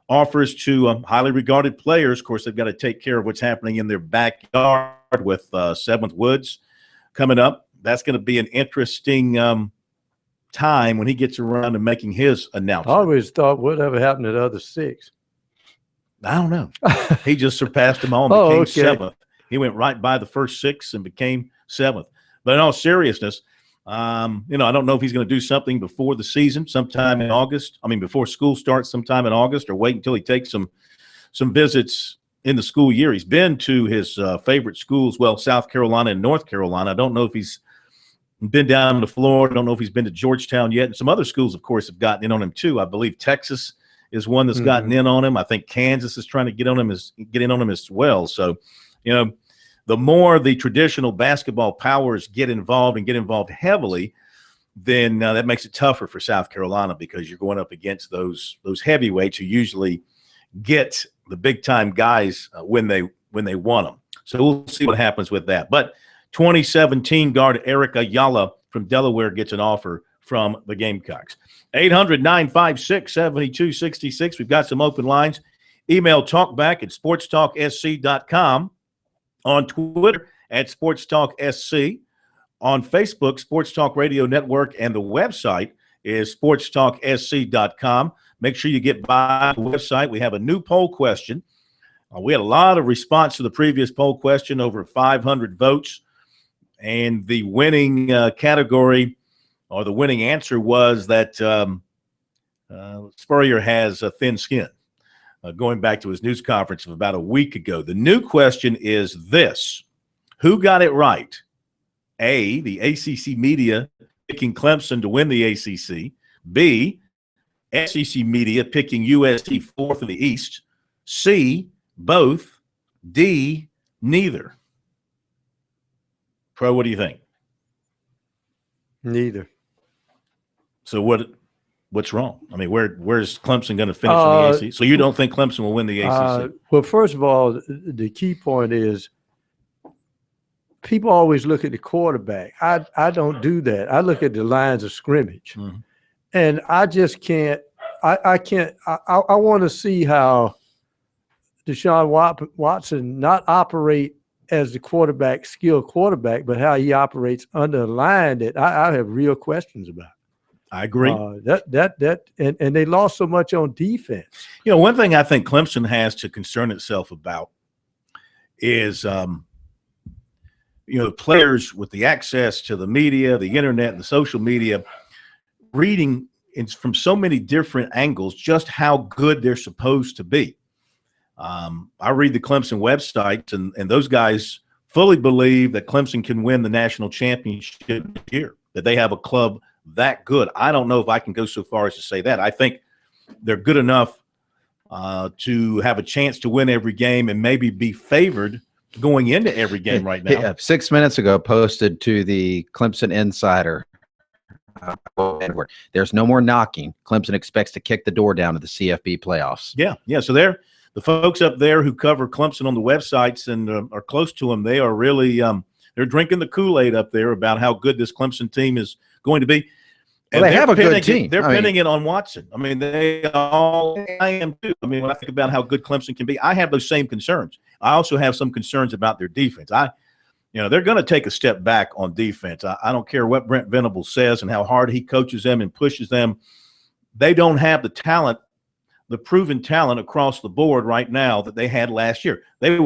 offers to highly regarded players. Of course, they've got to take care of what's happening in their backyard with Seventh Woods coming up. That's going to be an interesting time when he gets around to making his announcement. I always thought whatever happened to the other 6. I don't know. He just surpassed them all and became 7th. He went right by the first 6 and became 7th. But in all seriousness, I don't know if he's going to do something before the season, sometime in August. I mean, before school starts sometime in August, or wait until he takes some visits in the school year. He's been to his favorite schools, South Carolina and North Carolina. I don't know if he's been down to Florida. I don't know if he's been to Georgetown yet. And some other schools, of course, have gotten in on him too. I believe Texas is one that's gotten in on him. I think Kansas is trying to get in on him as well. So, the more the traditional basketball powers get involved and get involved heavily, then that makes it tougher for South Carolina, because you're going up against those heavyweights who usually get the big time guys when they want them. So we'll see what happens with that. But 2017 guard Eric Ayala from Delaware gets an offer from the Gamecocks. 800-956-7266. We've got some open lines. Email talkback at sportstalksc.com. On Twitter at SportsTalkSC. On Facebook, Sports Talk Radio Network, and the website is sportstalksc.com. Make sure you get by the website. We have a new poll question. We had a lot of response to the previous poll question, over 500 votes. And the winning category, or the winning answer, was that Spurrier has a thin skin. Going back to his news conference of about a week ago. The new question is this: who got it right? A, the ACC media picking Clemson to win the ACC. B, SEC media picking USC 4th in the East. C, both. D, neither. Pro, what do you think? Neither. So what's wrong? I mean, where's Clemson going to finish in the ACC? So you don't think Clemson will win the ACC? Well, first of all, the key point is people always look at the quarterback. I don't do that. I look at the lines of scrimmage. Mm-hmm. And I just can't – I want to see how Deshaun Watson not operate as the quarterback, skilled quarterback, but how he operates under a line that I have real questions about. I agree. And they lost so much on defense. One thing I think Clemson has to concern itself about is, the players with the access to the media, the internet, and the social media, reading from so many different angles just how good they're supposed to be. I read the Clemson website, and those guys fully believe that Clemson can win the national championship this year, that they have a club that good. I don't know if I can go so far as to say that. I think they're good enough to have a chance to win every game and maybe be favored going into every game right now. Yeah, 6 minutes ago, posted to the Clemson Insider. Edward, there's no more knocking. Clemson expects to kick the door down to the CFB playoffs. Yeah. So the folks up there who cover Clemson on the websites and are close to them, they are really they're drinking the Kool-Aid up there about how good this Clemson team is going to be. And they have a good team. They're pinning it on Watson. I mean, I am too. I mean, when I think about how good Clemson can be, I have those same concerns. I also have some concerns about their defense. They're going to take a step back on defense. I don't care what Brent Venables says and how hard he coaches them and pushes them. They don't have the talent, the proven talent across the board right now that they had last year. They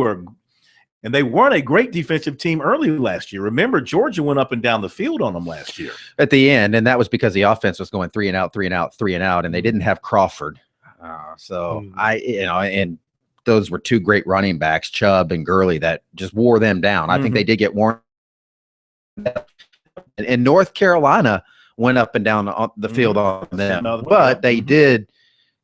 weren't a great defensive team early last year. Remember, Georgia went up and down the field on them last year at the end, and that was because the offense was going 3 and out, and they didn't have Crawford. And those were two great running backs, Chubb and Gurley, that just wore them down. I think they did get worn. And North Carolina went up and down the field on them, but they did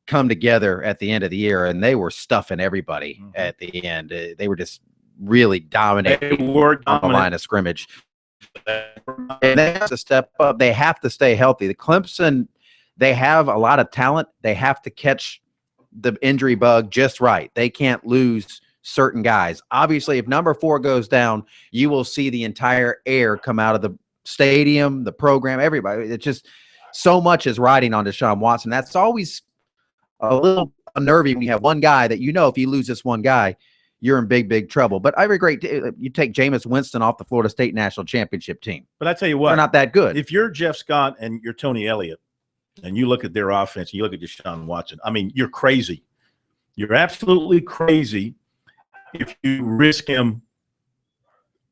come together at the end of the year, and they were stuffing everybody at the end. They were just really dominating on the line of scrimmage. And they have to step up. They have to stay healthy. The Clemson, they have a lot of talent. They have to catch the injury bug just right. They can't lose certain guys. Obviously, if number 4 goes down, you will see the entire air come out of the stadium, the program, everybody. It's just so much is riding on Deshaun Watson. That's always a little unnerving when you have one guy that, if you lose this one guy, you're in big, big trouble. But I agree. You take Jameis Winston off the Florida State national championship team. But I tell you what, they're not that good. If you're Jeff Scott and you're Tony Elliott, and you look at their offense, and you look at Deshaun Watson, I mean, you're crazy. You're absolutely crazy if you risk him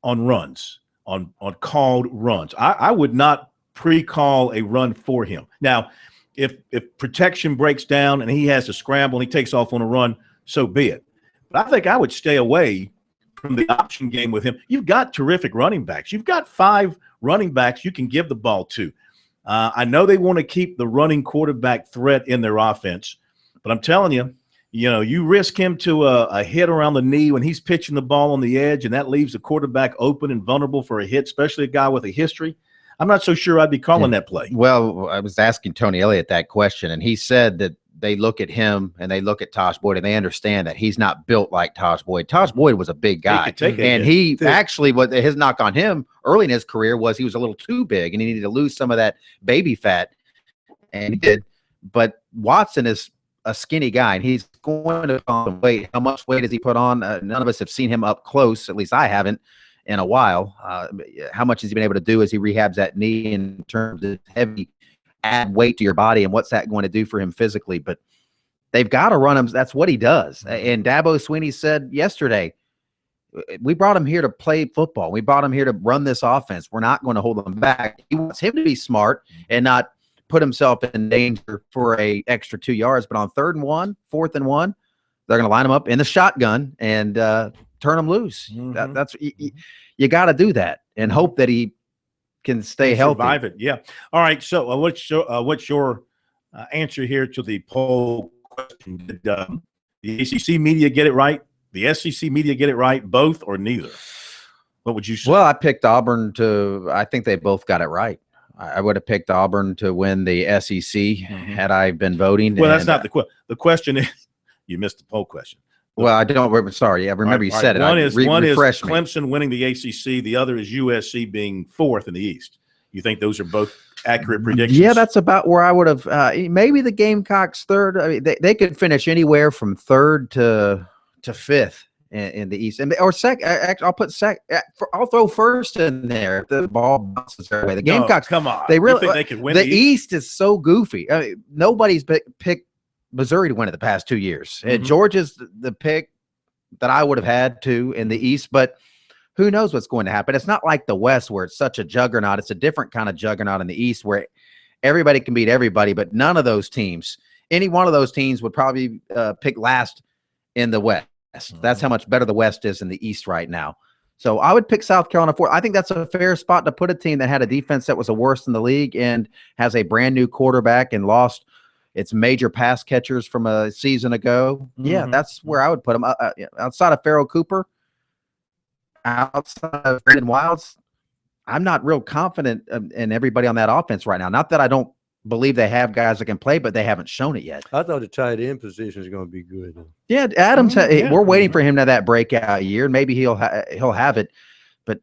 on runs, on called runs. I would not pre-call a run for him. Now, if protection breaks down and he has to scramble and he takes off on a run, so be it. But I think I would stay away from the option game with him. You've got terrific running backs. You've got 5 running backs you can give the ball to. I know they want to keep the running quarterback threat in their offense, but I'm telling you, you risk him to a hit around the knee when he's pitching the ball on the edge, and that leaves the quarterback open and vulnerable for a hit, especially a guy with a history. I'm not so sure I'd be calling that play. Well, I was asking Tony Elliott that question, and he said that they look at him and they look at Tosh Boyd and they understand that he's not built like Tosh Boyd. Tosh Boyd was a big guy. He actually, what his knock on him early in his career was he was a little too big and he needed to lose some of that baby fat. And he did. But Watson is a skinny guy and he's going to put on weight. How much weight does he put on? None of us have seen him up close. At least I haven't in a while. How much has he been able to do as he rehabs that knee in terms of heavy add weight to your body and what's that going to do for him physically? But they've got to run him. That's what he does. And Dabo Swinney said yesterday, we brought him here to play football. We brought him here to run this offense. We're not going to hold him back. He wants him to be smart and not put himself in danger for a extra 2 yards. But on 3rd and 1, 4th and 1, they're going to line him up in the shotgun and turn him loose. That's you got to do that and hope that he can stay healthy. Survive it, yeah. All right, so what's your answer here to the poll question? Did the ACC media get it right? The SEC media get it right? Both or neither? What would you say? Well, I picked Auburn I think they both got it right. I would have picked Auburn to win the SEC had I been voting. Well, that's not the question. The question is, you missed the poll question. Well, I don't. Sorry, I remember you said it. One is Clemson winning the ACC. The other is USC being 4th in the East. You think those are both accurate predictions? Yeah, that's about where I would have. Maybe the Gamecocks 3rd. I mean, they could finish anywhere from 3rd to 5th in the East, or second. I'll put second. I'll throw 1st in there if the ball bounces their way. The Gamecocks, come on, they really think they could win the East is so goofy. I mean, nobody's picked Missouri to win it the past 2 years. And Georgia's the pick that I would have had to in the East, but who knows what's going to happen. It's not like the West where it's such a juggernaut. It's a different kind of juggernaut in the East where everybody can beat everybody, but none of those teams, any one of those teams would probably pick last in the West. That's how much better the West is in the East right now. So I would pick South Carolina 4th. I think that's a fair spot to put a team that had a defense that was the worst in the league and has a brand new quarterback and lost its major pass catchers from a season ago. Yeah, that's where I would put them. Outside of Pharaoh Cooper, outside of Brandon Wilds, I'm not real confident in everybody on that offense right now. Not that I don't believe they have guys that can play, but they haven't shown it yet. I thought the tight end position is going to be good. Yeah, Adams. We're waiting for him to that breakout year, and maybe he'll have it. But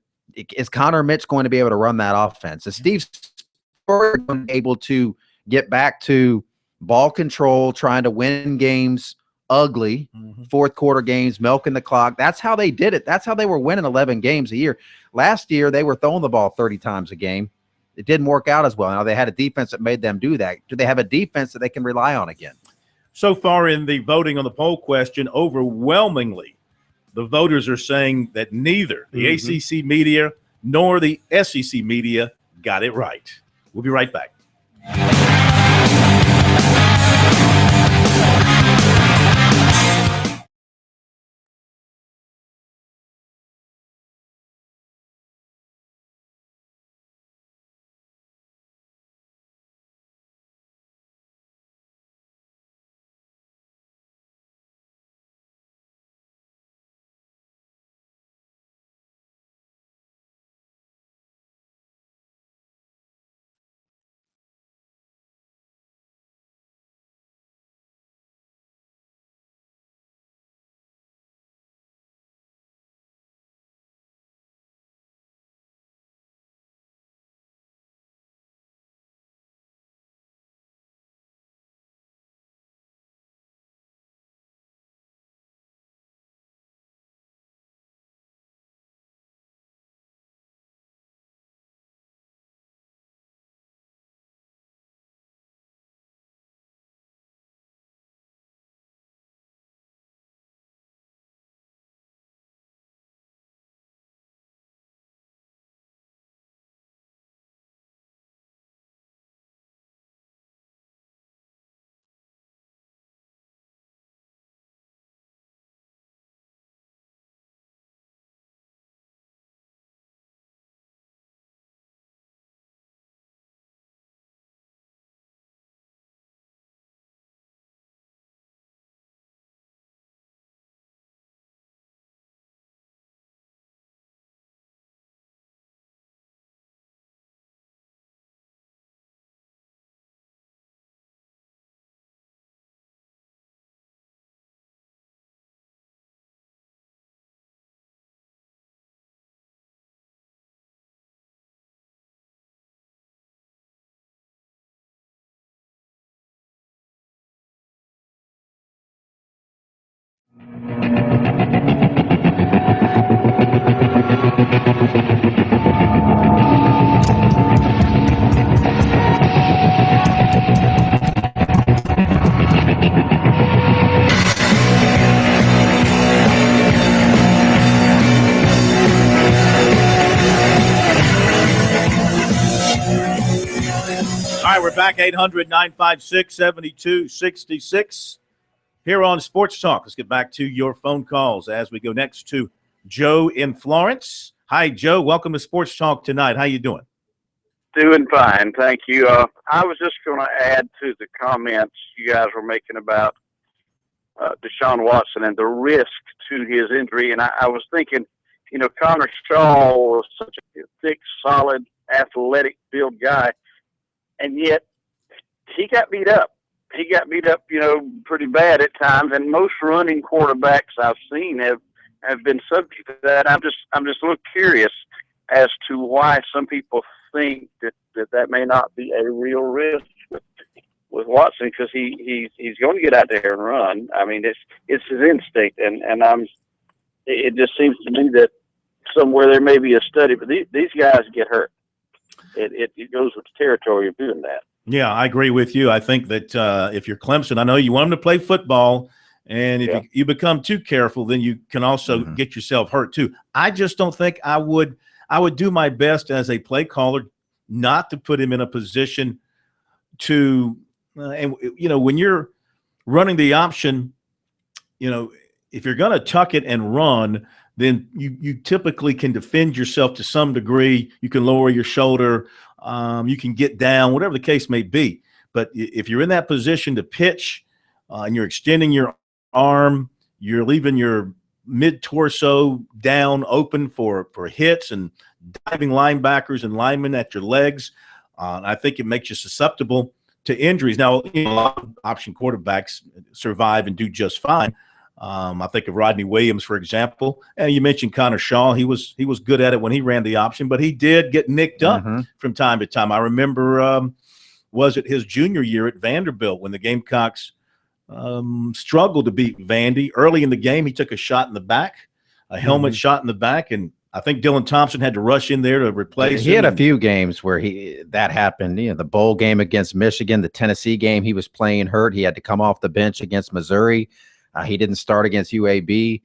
is Connor Mitch going to be able to run that offense? Is Steve Spurrier able to get back to ball control, trying to win games ugly, 4th quarter games, milking the clock? That's how they did it. That's how they were winning 11 games a year. Last year, they were throwing the ball 30 times a game. It didn't work out as well. Now, they had a defense that made them do that. Do they have a defense that they can rely on again? So far in the voting on the poll question, overwhelmingly, the voters are saying that neither the ACC media nor the SEC media got it right. We'll be right back. All right, we're back, 800-956-7266 here on Sports Talk. Let's get back to your phone calls as we go next to Joe in Florence. Hi, Joe. Welcome to Sports Talk tonight. How you doing? Doing fine, thank you. I was just going to add to the comments you guys were making about Deshaun Watson and the risk to his injury, and I was thinking, Connor Shaw was such a thick, solid, athletic build guy, and yet he got beat up. He got beat up, pretty bad at times, and most running quarterbacks I've seen have been subject to that. I'm just a little curious as to why some people think that may not be a real risk with Watson, because he's going to get out there and run. I mean, it's his instinct, and it just seems to me that somewhere there may be a study, but these guys get hurt. It goes with the territory of doing that. Yeah, I agree with you. I think that if you're Clemson, I know you want them to play football, and if you become too careful, then you can also get yourself hurt too. I just don't think I would do my best as a play caller not to put him in a position to and when you're running the option, if you're going to tuck it and run, then you typically can defend yourself to some degree. You can lower your shoulder, you can get down, whatever the case may be. But if you're in that position to pitch and you're extending your arm, you're leaving your mid-torso down open for hits and diving linebackers and linemen at your legs, I think it makes you susceptible to injuries. Now, a lot of option quarterbacks survive and do just fine. I think of Rodney Williams, for example. And you mentioned Connor Shaw. He was good at it when he ran the option, but he did get nicked up from time to time. I remember, was it his junior year at Vanderbilt when the Gamecocks struggled to beat Vandy. Early in the game, he took a shot in the back, a helmet shot in the back, and I think Dylan Thompson had to rush in there to replace him. He had a few games where that happened. The bowl game against Michigan, the Tennessee game, he was playing hurt. He had to come off the bench against Missouri. He didn't start against UAB.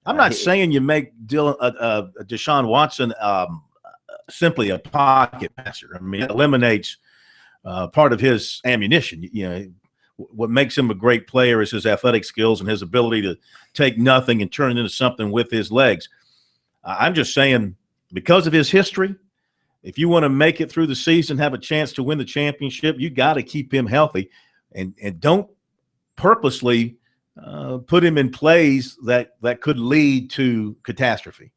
I'm not saying you make Deshaun Watson simply a pocket passer. I mean, it eliminates part of his ammunition. What makes him a great player is his athletic skills and his ability to take nothing and turn it into something with his legs. I'm just saying, because of his history, if you want to make it through the season, have a chance to win the championship, you got to keep him healthy, and don't purposely put him in plays that could lead to catastrophe.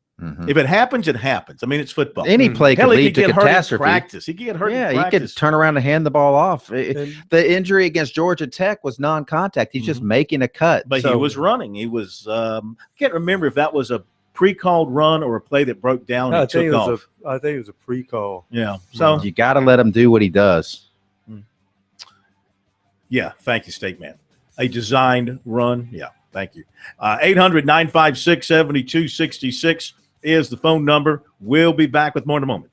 If it happens, it happens. I mean, it's football. Any play could lead to catastrophe. Practice. He could get hurt in practice. He could turn around and hand the ball off. The injury against Georgia Tech was non-contact. He's just making a cut. But he was running. He was I can't remember if that was a pre-called run or a play that broke down and took off. I think it was a pre-call. Yeah. So you got to let him do what he does. Yeah. Thank you, State Man. A designed run. Yeah. Thank you. 800-956-7266 is the phone number. We'll be back with more in a moment.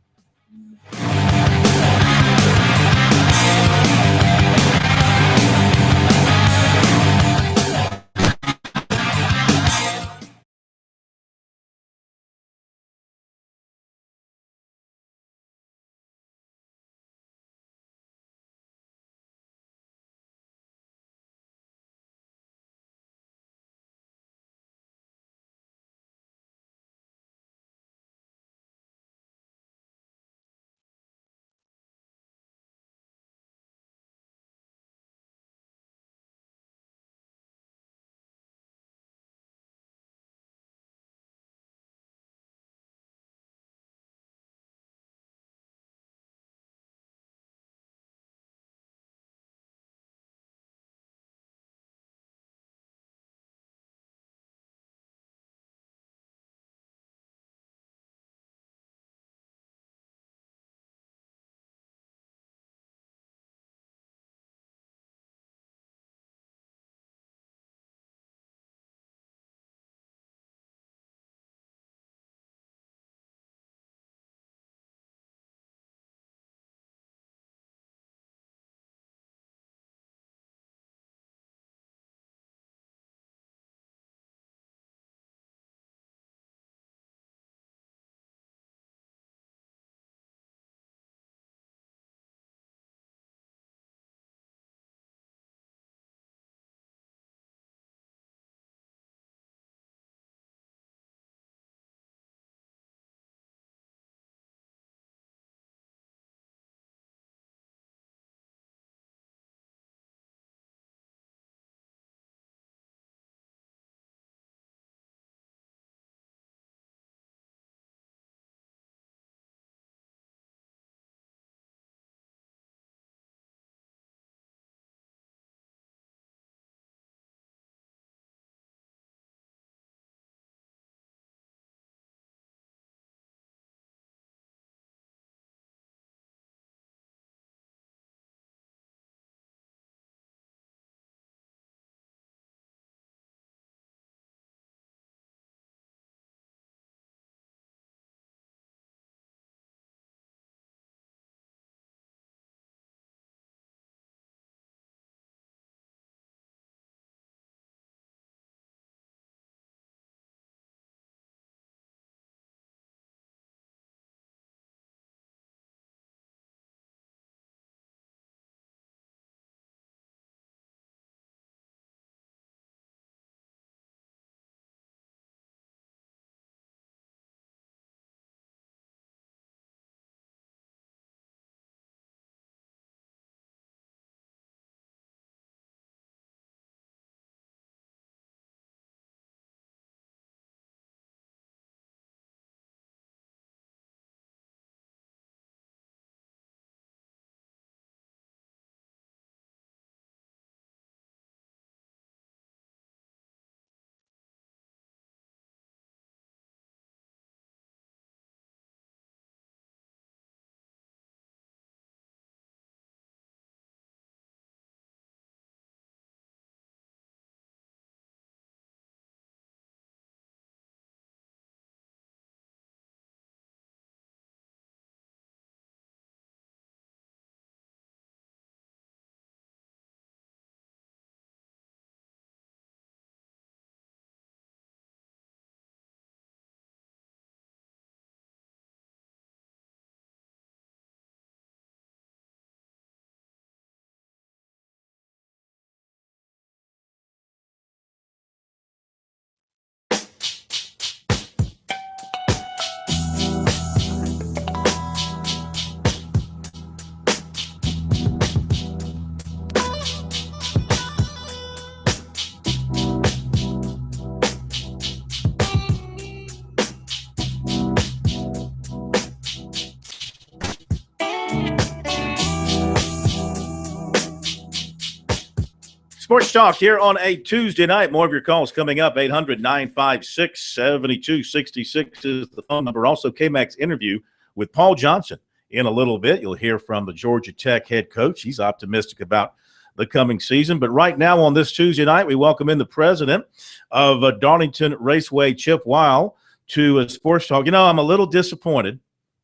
Sports Talk here on a Tuesday night. More of your calls coming up. 800-956-7266 is the phone number. Also, K-Mac's interview with Paul Johnson in a little bit. You'll hear from the Georgia Tech head coach. He's optimistic about the coming season. But right now on this Tuesday night, we welcome in the president of Darlington Raceway, Chip Weil, to Sports Talk. You know, I'm a little disappointed.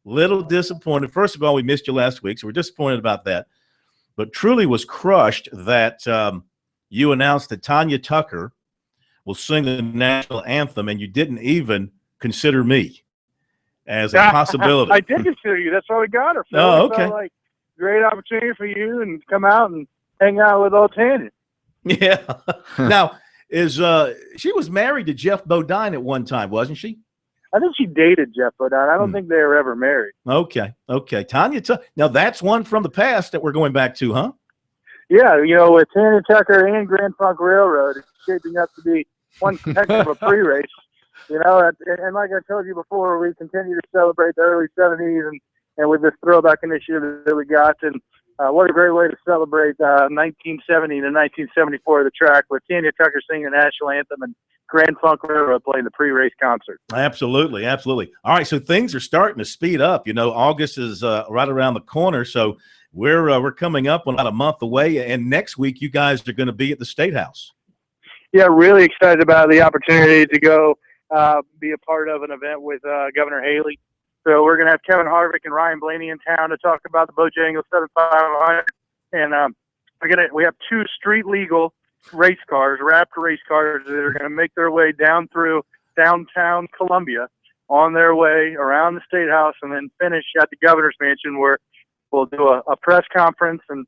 First of all, we missed you last week, so we're disappointed about that. But truly was crushed that you announced that Tanya Tucker will sing the national anthem, and you didn't even consider me as a possibility. I did consider you. That's why we got her. Phil. Oh, okay. Felt like great opportunity for you and come out and hang out with old Tanya. Yeah. Now, she was married to Jeff Bodine at one time, wasn't she? I think she dated Jeff Bodine. I don't think they were ever married. Okay. Tanya Tucker. Now, that's one from the past that we're going back to, huh? Yeah, you know, with Tanya Tucker and Grand Funk Railroad, it's shaping up to be one heck of a pre-race. You know, and like I told you before, we continue to celebrate the early 70s and with this throwback initiative that we got. And what a great way to celebrate 1970 to 1974 the track with Tanya Tucker singing the national anthem and Grand Funk Railroad playing the pre-race concert. Absolutely. All right, so things are starting to speed up. You know, August is right around the corner, so we're coming up about a month away, and next week you guys are going to be at the State House. Yeah, really excited about the opportunity to go be a part of an event with Governor Haley. So we're going to have Kevin Harvick and Ryan Blaney in town to talk about the Bojangles 7500, and we have 2 street legal race cars, wrapped race cars that are going to make their way down through downtown Columbia on their way around the State House and then finish at the Governor's Mansion, where we'll do a press conference and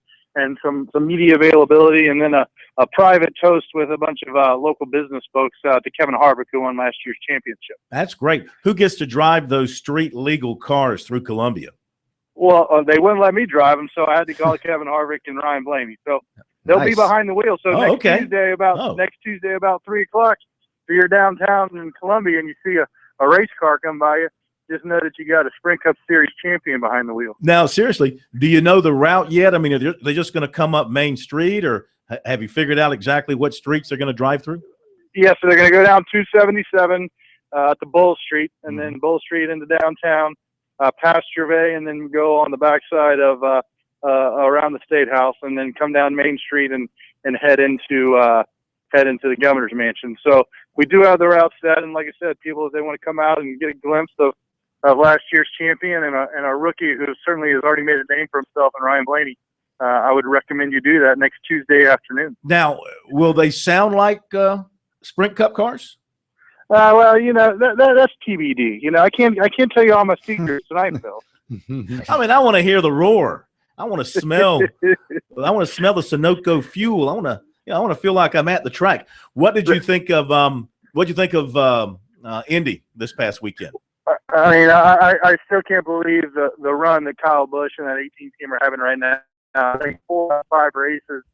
some media availability, and then a private toast with a bunch of local business folks to Kevin Harvick, who won last year's championship. That's great. Who gets to drive those street legal cars through Columbia? Well, they wouldn't let me drive them, so I had to call Kevin Harvick and Ryan Blaney. So they'll be behind the wheel. So next Tuesday about 3 o'clock, if you're downtown in Columbia and you see a race car come by you, just know that you got a Sprint Cup Series champion behind the wheel. Now, seriously, do you know the route yet? I mean, are they just going to come up Main Street, or have you figured out exactly what streets they're going to drive through? Yeah, so they're going to go down 277 to Bull Street, and then Bull Street into downtown, past Gervais, and then go on the backside of around the State House, and then come down Main Street and head into the Governor's Mansion. So we do have the route set, and like I said, people, if they want to come out and get a glimpse of last year's champion and a rookie who certainly has already made a name for himself in Ryan Blaney, I would recommend you do that next Tuesday afternoon. Now, will they sound like Sprint Cup cars? Well, you know, that's TBD. You know, I can't tell you all my secrets tonight, Phil. I mean, I want to hear the roar. I want to smell. the Sunoco fuel. I want to feel like I'm at the track. What did you think of? Indy this past weekend? I mean, I still can't believe the run that Kyle Busch and that 18 team are having right now. I think 4 out of 5 races,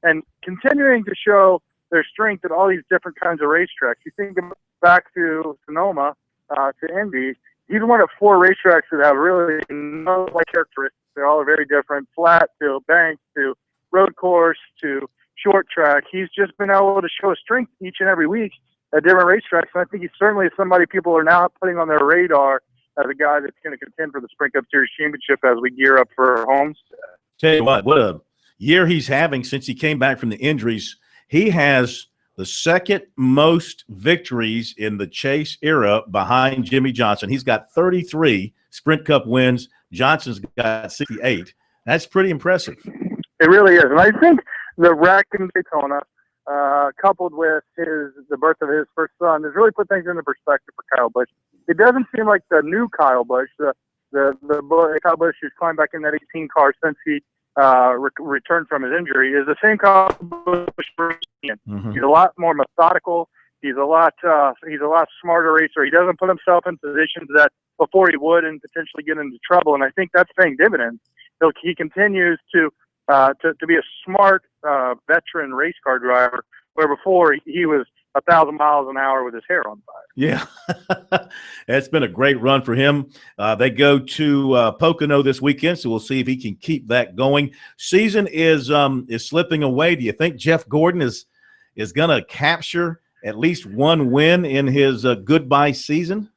and continuing to show their strength at all these different kinds of racetracks. You think back to Sonoma, to Indy. He's one of 4 racetracks that have really no characteristics. They all are very different, flat to bank to road course to short track. He's just been able to show strength each and every week at different racetracks. And I think he's certainly somebody people are now putting on their radar as a guy that's going to contend for the Sprint Cup Series championship as we gear up for Homestead. Tell you what a year he's having since he came back from the injuries. He has the second most victories in the Chase era behind Jimmy Johnson. He's got 33 Sprint Cup wins. Johnson's got 68. That's pretty impressive. It really is. And I think the wreck in Daytona, coupled with the birth of his first son, has really put things into perspective for Kyle Busch. It doesn't seem like the new Kyle Busch, the Kyle Busch who's climbed back in that 18 car since he returned from his injury, is the same Kyle Busch. Mm-hmm. He's a lot more methodical. He's a lot smarter racer. He doesn't put himself in positions that before he would and potentially get into trouble. And I think that's paying dividends. He continues to be a smart veteran race car driver, where before he was 1,000 miles an hour with his hair on fire. Yeah, it's been a great run for him. They go to Pocono this weekend, so we'll see if he can keep that going. Season is slipping away. Do you think Jeff Gordon is going to capture at least one win in his goodbye season?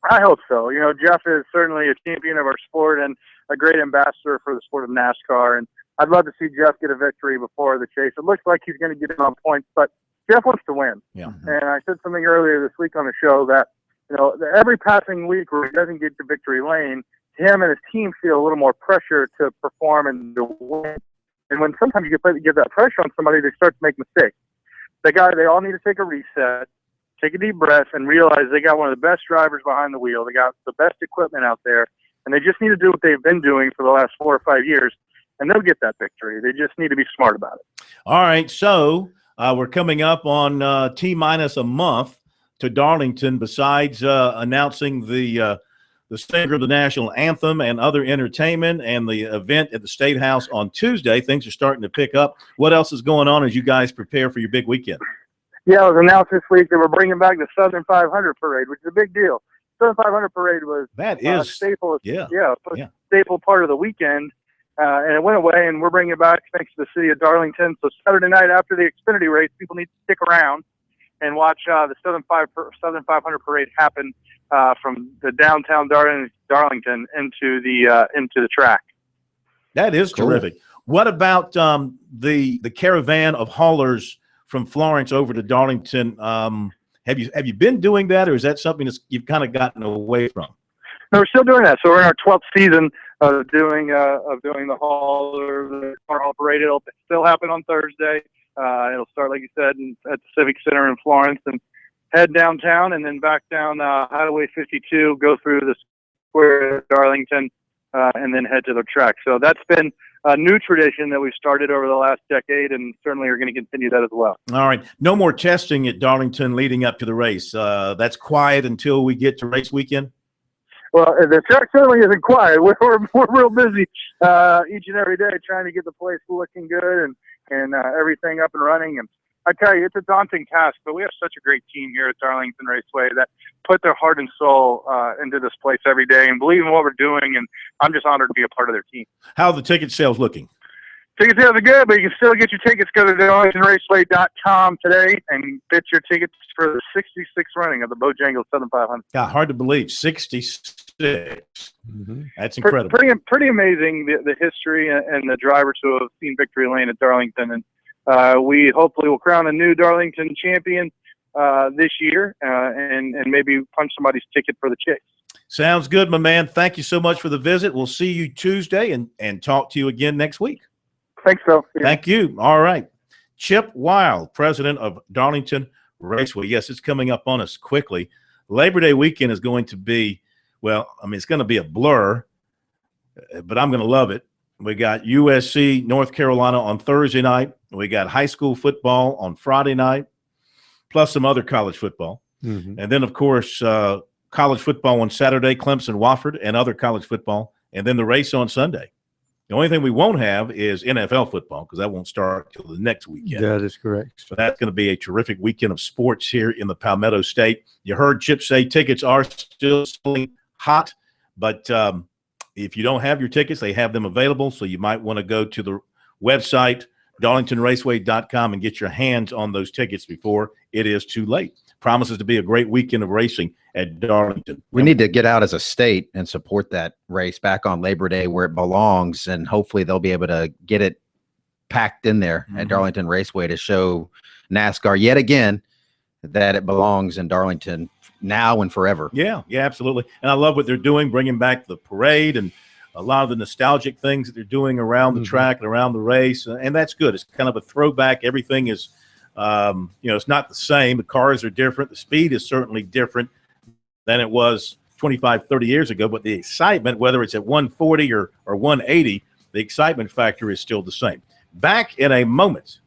I hope so. You know, Jeff is certainly a champion of our sport and a great ambassador for the sport of NASCAR. And I'd love to see Jeff get a victory before the chase. It looks like he's going to get in on points, but Jeff wants to win. Yeah. And I said something earlier this week on the show that, you know, every passing week where he doesn't get to victory lane, him and his team feel a little more pressure to perform and to win. And when sometimes you get that pressure on somebody, they start to make mistakes. They all need to take a reset, take a deep breath, and realize they got one of the best drivers behind the wheel. They got the best equipment out there, and they just need to do what they've been doing for the last 4 or 5 years, and they'll get that victory. They just need to be smart about it. All right, so we're coming up on T-minus a month to Darlington, besides announcing the singer of the national anthem and other entertainment and the event at the State House on Tuesday. Things are starting to pick up. What else is going on as you guys prepare for your big weekend? Yeah, it was announced this week that we're bringing back the Southern 500 Parade, which is a big deal. Southern 500 Parade was staple, staple part of the weekend, and it went away, and we're bringing it back thanks to the city of Darlington. So Saturday night after the Xfinity race, people need to stick around and watch the Southern 500 Parade happen from the downtown Darlington into the track. That is terrific. What about the caravan of haulers from Florence over to Darlington? Have you been doing that, or is that something that you've kind of gotten away from? No, we're still doing that. So we're in our 12th season of doing the hauler, the car haul parade. It'll still happen on Thursday. It'll start, like you said, at the Civic Center in Florence, and head downtown, and then back down Highway 52, go through the square of Darlington, and then head to the track. So that's been a new tradition that we've started over the last decade, and certainly are going to continue that as well. All right. No more testing at Darlington leading up to the race. That's quiet until we get to race weekend? Well, the track certainly isn't quiet. We're real busy each and every day trying to get the place looking good and everything up and running. And I tell you, it's a daunting task, but we have such a great team here at Darlington Raceway that put their heart and soul into this place every day and believe in what we're doing, and I'm just honored to be a part of their team. How are the ticket sales looking? Ticket sales are good, but you can still get your tickets. Go to DarlingtonRaceway.com today and get your tickets for the 66th running of the Bojangles Southern 500. Yeah, hard to believe, 66. Mm-hmm. That's incredible. Pretty amazing, the history and the drivers who have seen victory lane at Darlington. And we hopefully will crown a new Darlington champion this year and maybe punch somebody's ticket for the chase. Sounds good, my man. Thank you so much for the visit. We'll see you Tuesday and talk to you again next week. Thanks, Phil. Yeah. Thank you. All right. Chip Wild, president of Darlington Raceway. Yes, it's coming up on us quickly. Labor Day weekend is going to be, it's going to be a blur, but I'm going to love it. We got USC, North Carolina on Thursday night. We got high school football on Friday night, plus some other college football. Mm-hmm. And then, of course, college football on Saturday, Clemson, Wofford, and other college football. And then the race on Sunday. The only thing we won't have is NFL football because that won't start until the next weekend. That is correct. So that's going to be a terrific weekend of sports here in the Palmetto State. You heard Chip say tickets are still selling hot, but if you don't have your tickets, they have them available. So you might want to go to the website, darlingtonraceway.com, and get your hands on those tickets before it is too late. Promises to be a great weekend of racing at Darlington. We need to get out as a state and support that race back on Labor Day where it belongs, and hopefully they'll be able to get it packed in there at Darlington Raceway to show NASCAR yet again that it belongs in Darlington now and forever. Yeah, absolutely. And I love what they're doing, bringing back the parade and a lot of the nostalgic things that they're doing around the track and around the race, and that's good. It's kind of a throwback. Everything is it's not the same. The cars are different. The speed is certainly different than it was 25, 30 years ago, but the excitement, whether it's at 140 or 180, the excitement factor is still the same. Back in a moment.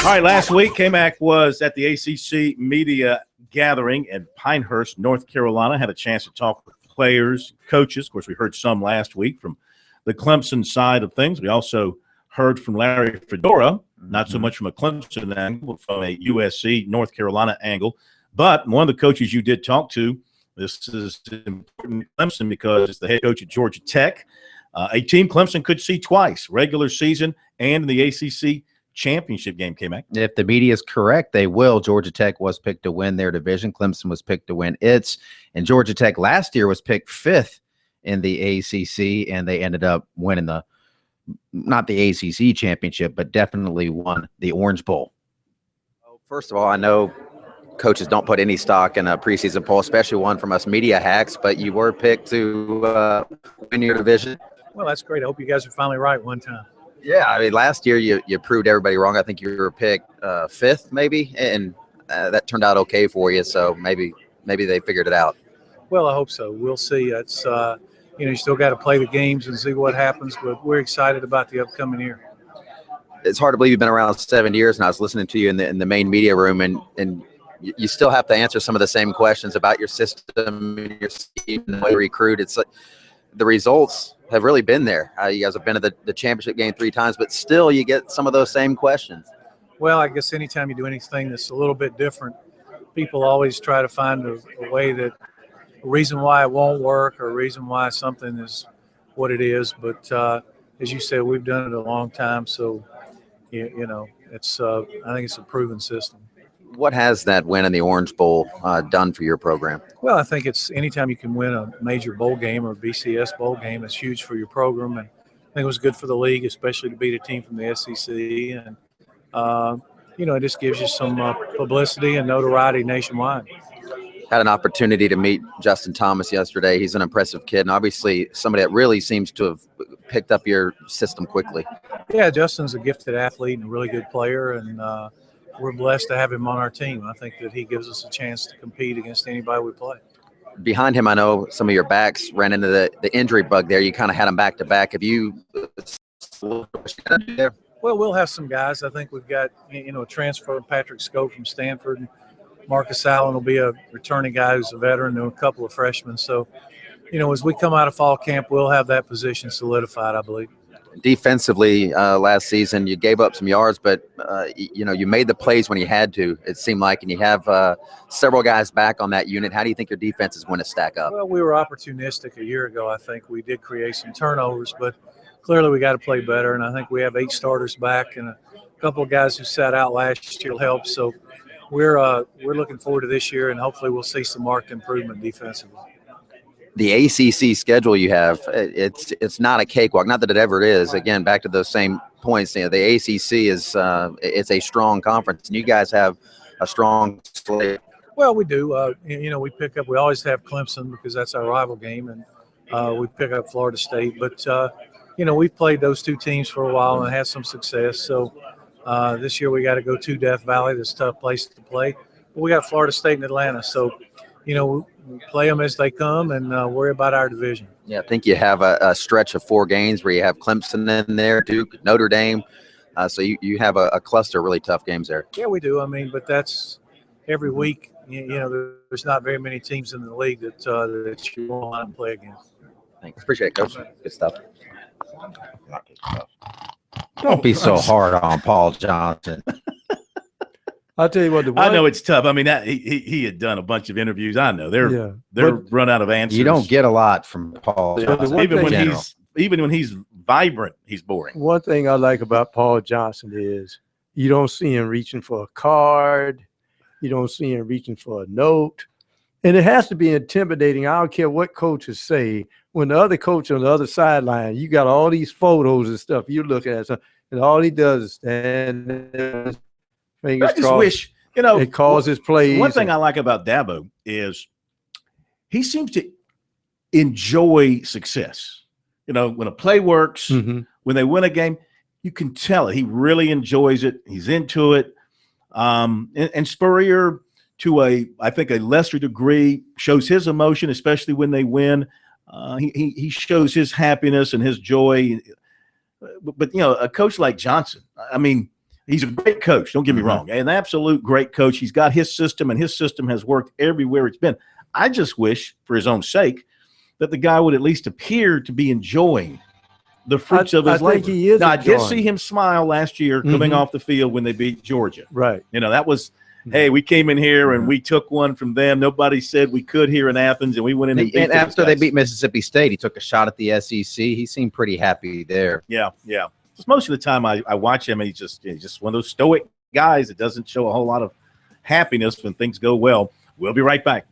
All right, last week, K-Mac was at the ACC media gathering in Pinehurst, North Carolina. Had a chance to talk with players, coaches. Of course, we heard some last week from the Clemson side of things. We also heard from Larry Fedora, not so much from a Clemson angle, from a USC, North Carolina angle. But one of the coaches you did talk to, this is important to Clemson because it's the head coach at Georgia Tech, a team Clemson could see twice, regular season and in the ACC championship game, K-Mac. If the media is correct, they will. Georgia Tech was picked to win their division. Clemson was picked to win its. And Georgia Tech last year was picked 5th in the ACC, and they ended up winning not the ACC championship, but definitely won the Orange Bowl. First of all, I know coaches don't put any stock in a preseason poll, especially one from us media hacks, but you were picked to win your division. Well, that's great. I hope you guys are finally right one time. Yeah, I mean, last year you proved everybody wrong. I think you were picked 5th, maybe, and that turned out okay for you. So maybe they figured it out. Well, I hope so. We'll see. It's you still got to play the games and see what happens, but we're excited about the upcoming year. It's hard to believe you've been around 7 years, and I was listening to you in the main media room, and you still have to answer some of the same questions about your system, your scheme, the way you recruit. It's like the results have really been there. You guys have been to the championship game 3 times, but still you get some of those same questions. Well, I guess anytime you do anything that's a little bit different, people always try to find a way that a reason why it won't work or a reason why something is what it is. But as you said, we've done it a long time, so it's I think it's a proven system. What has that win in the Orange Bowl done for your program? Well, I think it's anytime you can win a major bowl game or BCS bowl game, it's huge for your program. And I think it was good for the league, especially to beat a team from the SEC. And, it just gives you some publicity and notoriety nationwide. Had an opportunity to meet Justin Thomas yesterday. He's an impressive kid and obviously somebody that really seems to have picked up your system quickly. Yeah, Justin's a gifted athlete and a really good player, and we're blessed to have him on our team. I think that he gives us a chance to compete against anybody we play. Behind him, I know some of your backs ran into the injury bug there. You kind of had them back to back. Have you there? Well, we'll have some guys. I think we've got, a transfer, Patrick Scope from Stanford. And Marcus Allen will be a returning guy who's a veteran, and a couple of freshmen. So, as we come out of fall camp, we'll have that position solidified, I believe. Defensively, last season, you gave up some yards, but, you made the plays when you had to, it seemed like, and you have several guys back on that unit. How do you think your defense is going to stack up? Well, we were opportunistic a year ago. I think we did create some turnovers, but clearly we got to play better, and I think we have 8 starters back, and a couple of guys who sat out last year will help. So we're looking forward to this year, and hopefully we'll see some marked improvement defensively. The ACC schedule you have, it's not a cakewalk. Not that it ever is. Again, back to those same points. The ACC is it's a strong conference, and you guys have a strong slate. Well, we do. We always have Clemson because that's our rival game, and we pick up Florida State. But we've played those 2 teams for a while and had some success. So this year we got to go to Death Valley. That's a tough place to play. But we got Florida State and Atlanta. So we play them as they come and worry about our division. Yeah, I think you have a stretch of 4 games where you have Clemson in there, Duke, Notre Dame. So you have a cluster of really tough games there. Yeah, we do. But that's every week. There's not very many teams in the league that you want to play against. Thanks. Appreciate it, Coach. Good stuff. Don't be so hard on Paul Johnson. I'll tell you what. I know it's tough. He had done a bunch of interviews. I know they're run out of answers. You don't get a lot from Paul Johnson. Even when he's vibrant, he's boring. One thing I like about Paul Johnson is you don't see him reaching for a card. You don't see him reaching for a note. And it has to be intimidating. I don't care what coaches say. When the other coach on the other sideline, you got all these photos and stuff you look at, and all he does is stand there. I just wish, it causes plays. One thing I like about Dabo is he seems to enjoy success. when a play works, when they win a game, you can tell it. He really enjoys it. He's into it. And Spurrier, to I think a lesser degree, shows his emotion, especially when they win. He shows his happiness and his joy. But a coach like Johnson, I mean, he's a great coach. Don't get me wrong, an absolute great coach. He's got his system, and his system has worked everywhere it's been. I just wish, for his own sake, that the guy would at least appear to be enjoying the fruits of his labor. Think he is. Now, I did see him smile last year coming off the field when they beat Georgia. Right. That was, hey, we came in here and we took one from them. Nobody said we could here in Athens, and we went in and beat And after they beat Mississippi State, he took a shot at the SEC. He seemed pretty happy there. Yeah. Just most of the time I watch him, and he's just one of those stoic guys that doesn't show a whole lot of happiness when things go well. We'll be right back.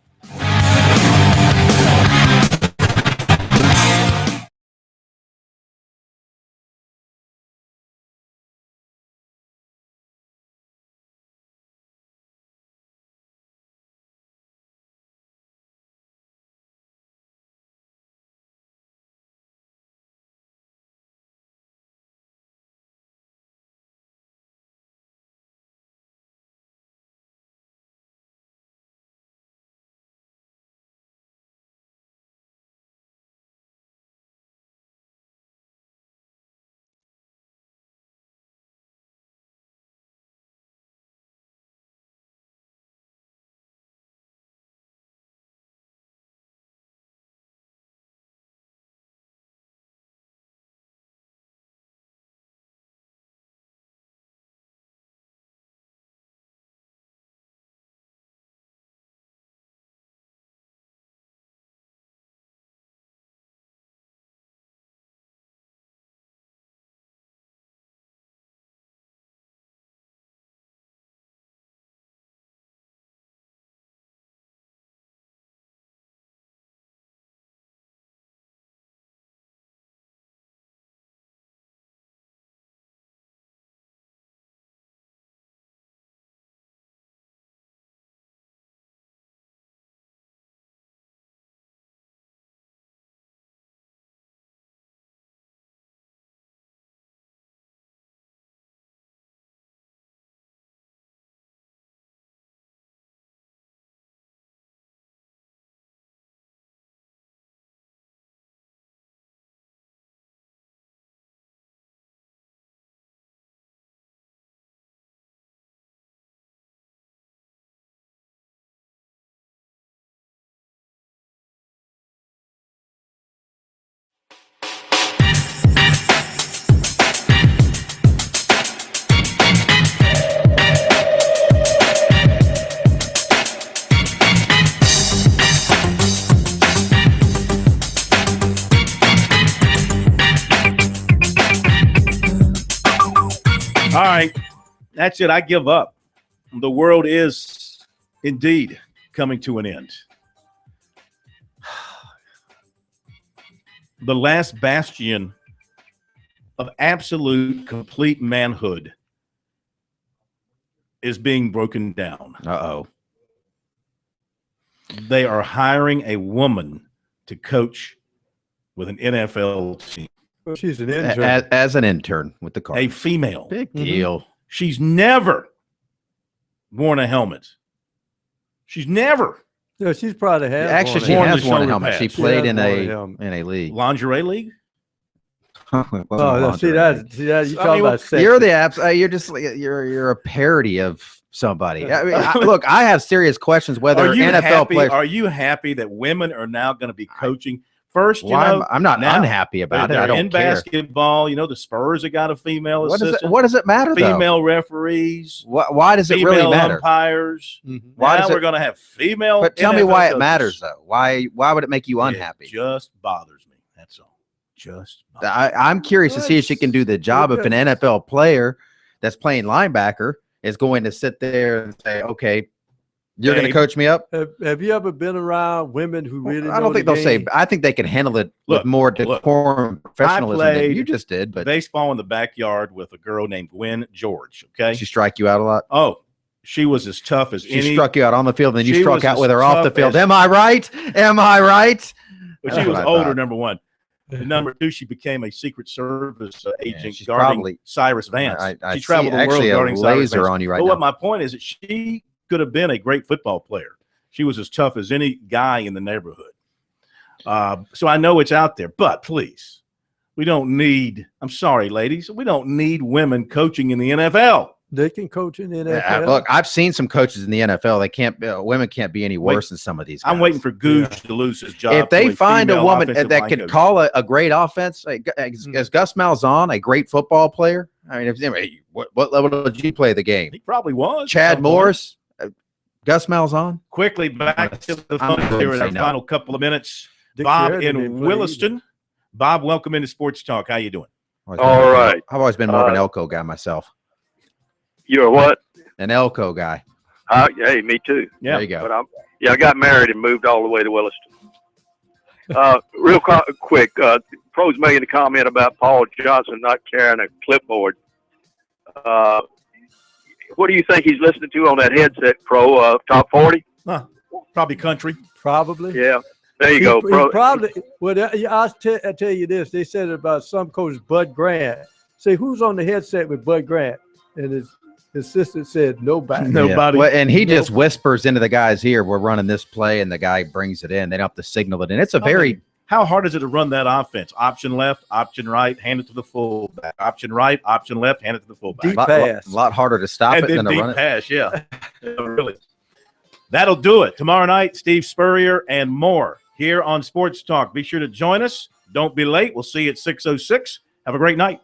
All right, that's it. I give up. The world is indeed coming to an end. The last bastion of absolute, complete manhood is being broken down. Uh-oh. They are hiring a woman to coach with an NFL team. Well, she's an intern. As an intern with the Cardinals. A female. Big deal. She's never worn a helmet. She's never. Yeah, she's probably had. Actually, she has worn a helmet. She played in a league. Lingerie league? Oh, see that you talking about sex. You're the you're just you're a parody of somebody. I mean, look, I have serious questions whether NFL players. Are you happy that women are now going to be coaching? First, I'm not unhappy about it. I don't in care. Basketball, the Spurs have got a female assistant. What does it matter? Female referees. Why does it really matter? Umpires. Mm-hmm. Now we're going to have female. But tell me why it coaches. matters, though. Why would it make you unhappy? It just bothers me. That's all. I'm curious to see if she can do the job if an NFL player that's playing linebacker is going to sit there and say, "Okay, you're going to coach me up." Have you ever been around women who really? I don't think they'll say. I think they can handle it with more decorum, professionalism than you just did. But baseball in the backyard with a girl named Gwen George. Okay, she strike you out a lot. Oh, she was as tough as any. She struck you out on the field, and then you struck out with her off the field. Am I right? Am I right? But she was older, number one. And number 2, she became a Secret Service agent she's guarding probably Cyrus Vance. I She traveled see the world actually guarding a Cyrus laser Vance. on you right but now. what my point is that she could have been a great football player. She was as tough as any guy in the neighborhood. So I know it's out there, but please, we don't need, I'm sorry, ladies, we don't need women coaching in the NFL. They can coach in the NFL. Look, I've seen some coaches in the NFL. They can't. Women can't be any worse than some of these guys. I'm waiting for Goose to lose his job. If they find a woman that can coach. call a great offense, is Gus Malzahn a great football player? I mean, what level did you play the game? He probably was. Chad Morris, Gus Malzahn. Quickly back to the phone here in our final couple of minutes. Bob in Williston. Bob, welcome into Sports Talk. How you doing? All right. I've always been more of an Elko guy myself. You're what? An Elko guy. Hey, me too. Yeah. There you go. But I got married and moved all the way to Williston. Real quick, Pro's making a comment about Paul Johnson not carrying a clipboard. What do you think he's listening to on that headset, Pro? Top 40? Probably country. Probably. Yeah. There you go, Pro. Probably. Well, I'll tell you this. They said about some coach, Bud Grant. Say, who's on the headset with Bud Grant? And his assistant said, nobody. Nobody. Well, and he just whispers into the guy's ear, we're running this play, and the guy brings it in. They don't have to signal it. And it's a very how hard is it to run that offense? Option left, option right, hand it to the fullback. Option right, option left, hand it to the fullback. Deep pass. A lot harder to stop and it than to deep run it. pass, yeah. Really. That'll do it. Tomorrow night, Steve Spurrier and more here on Sports Talk. Be sure to join us. Don't be late. We'll see you at 6:06. Have a great night.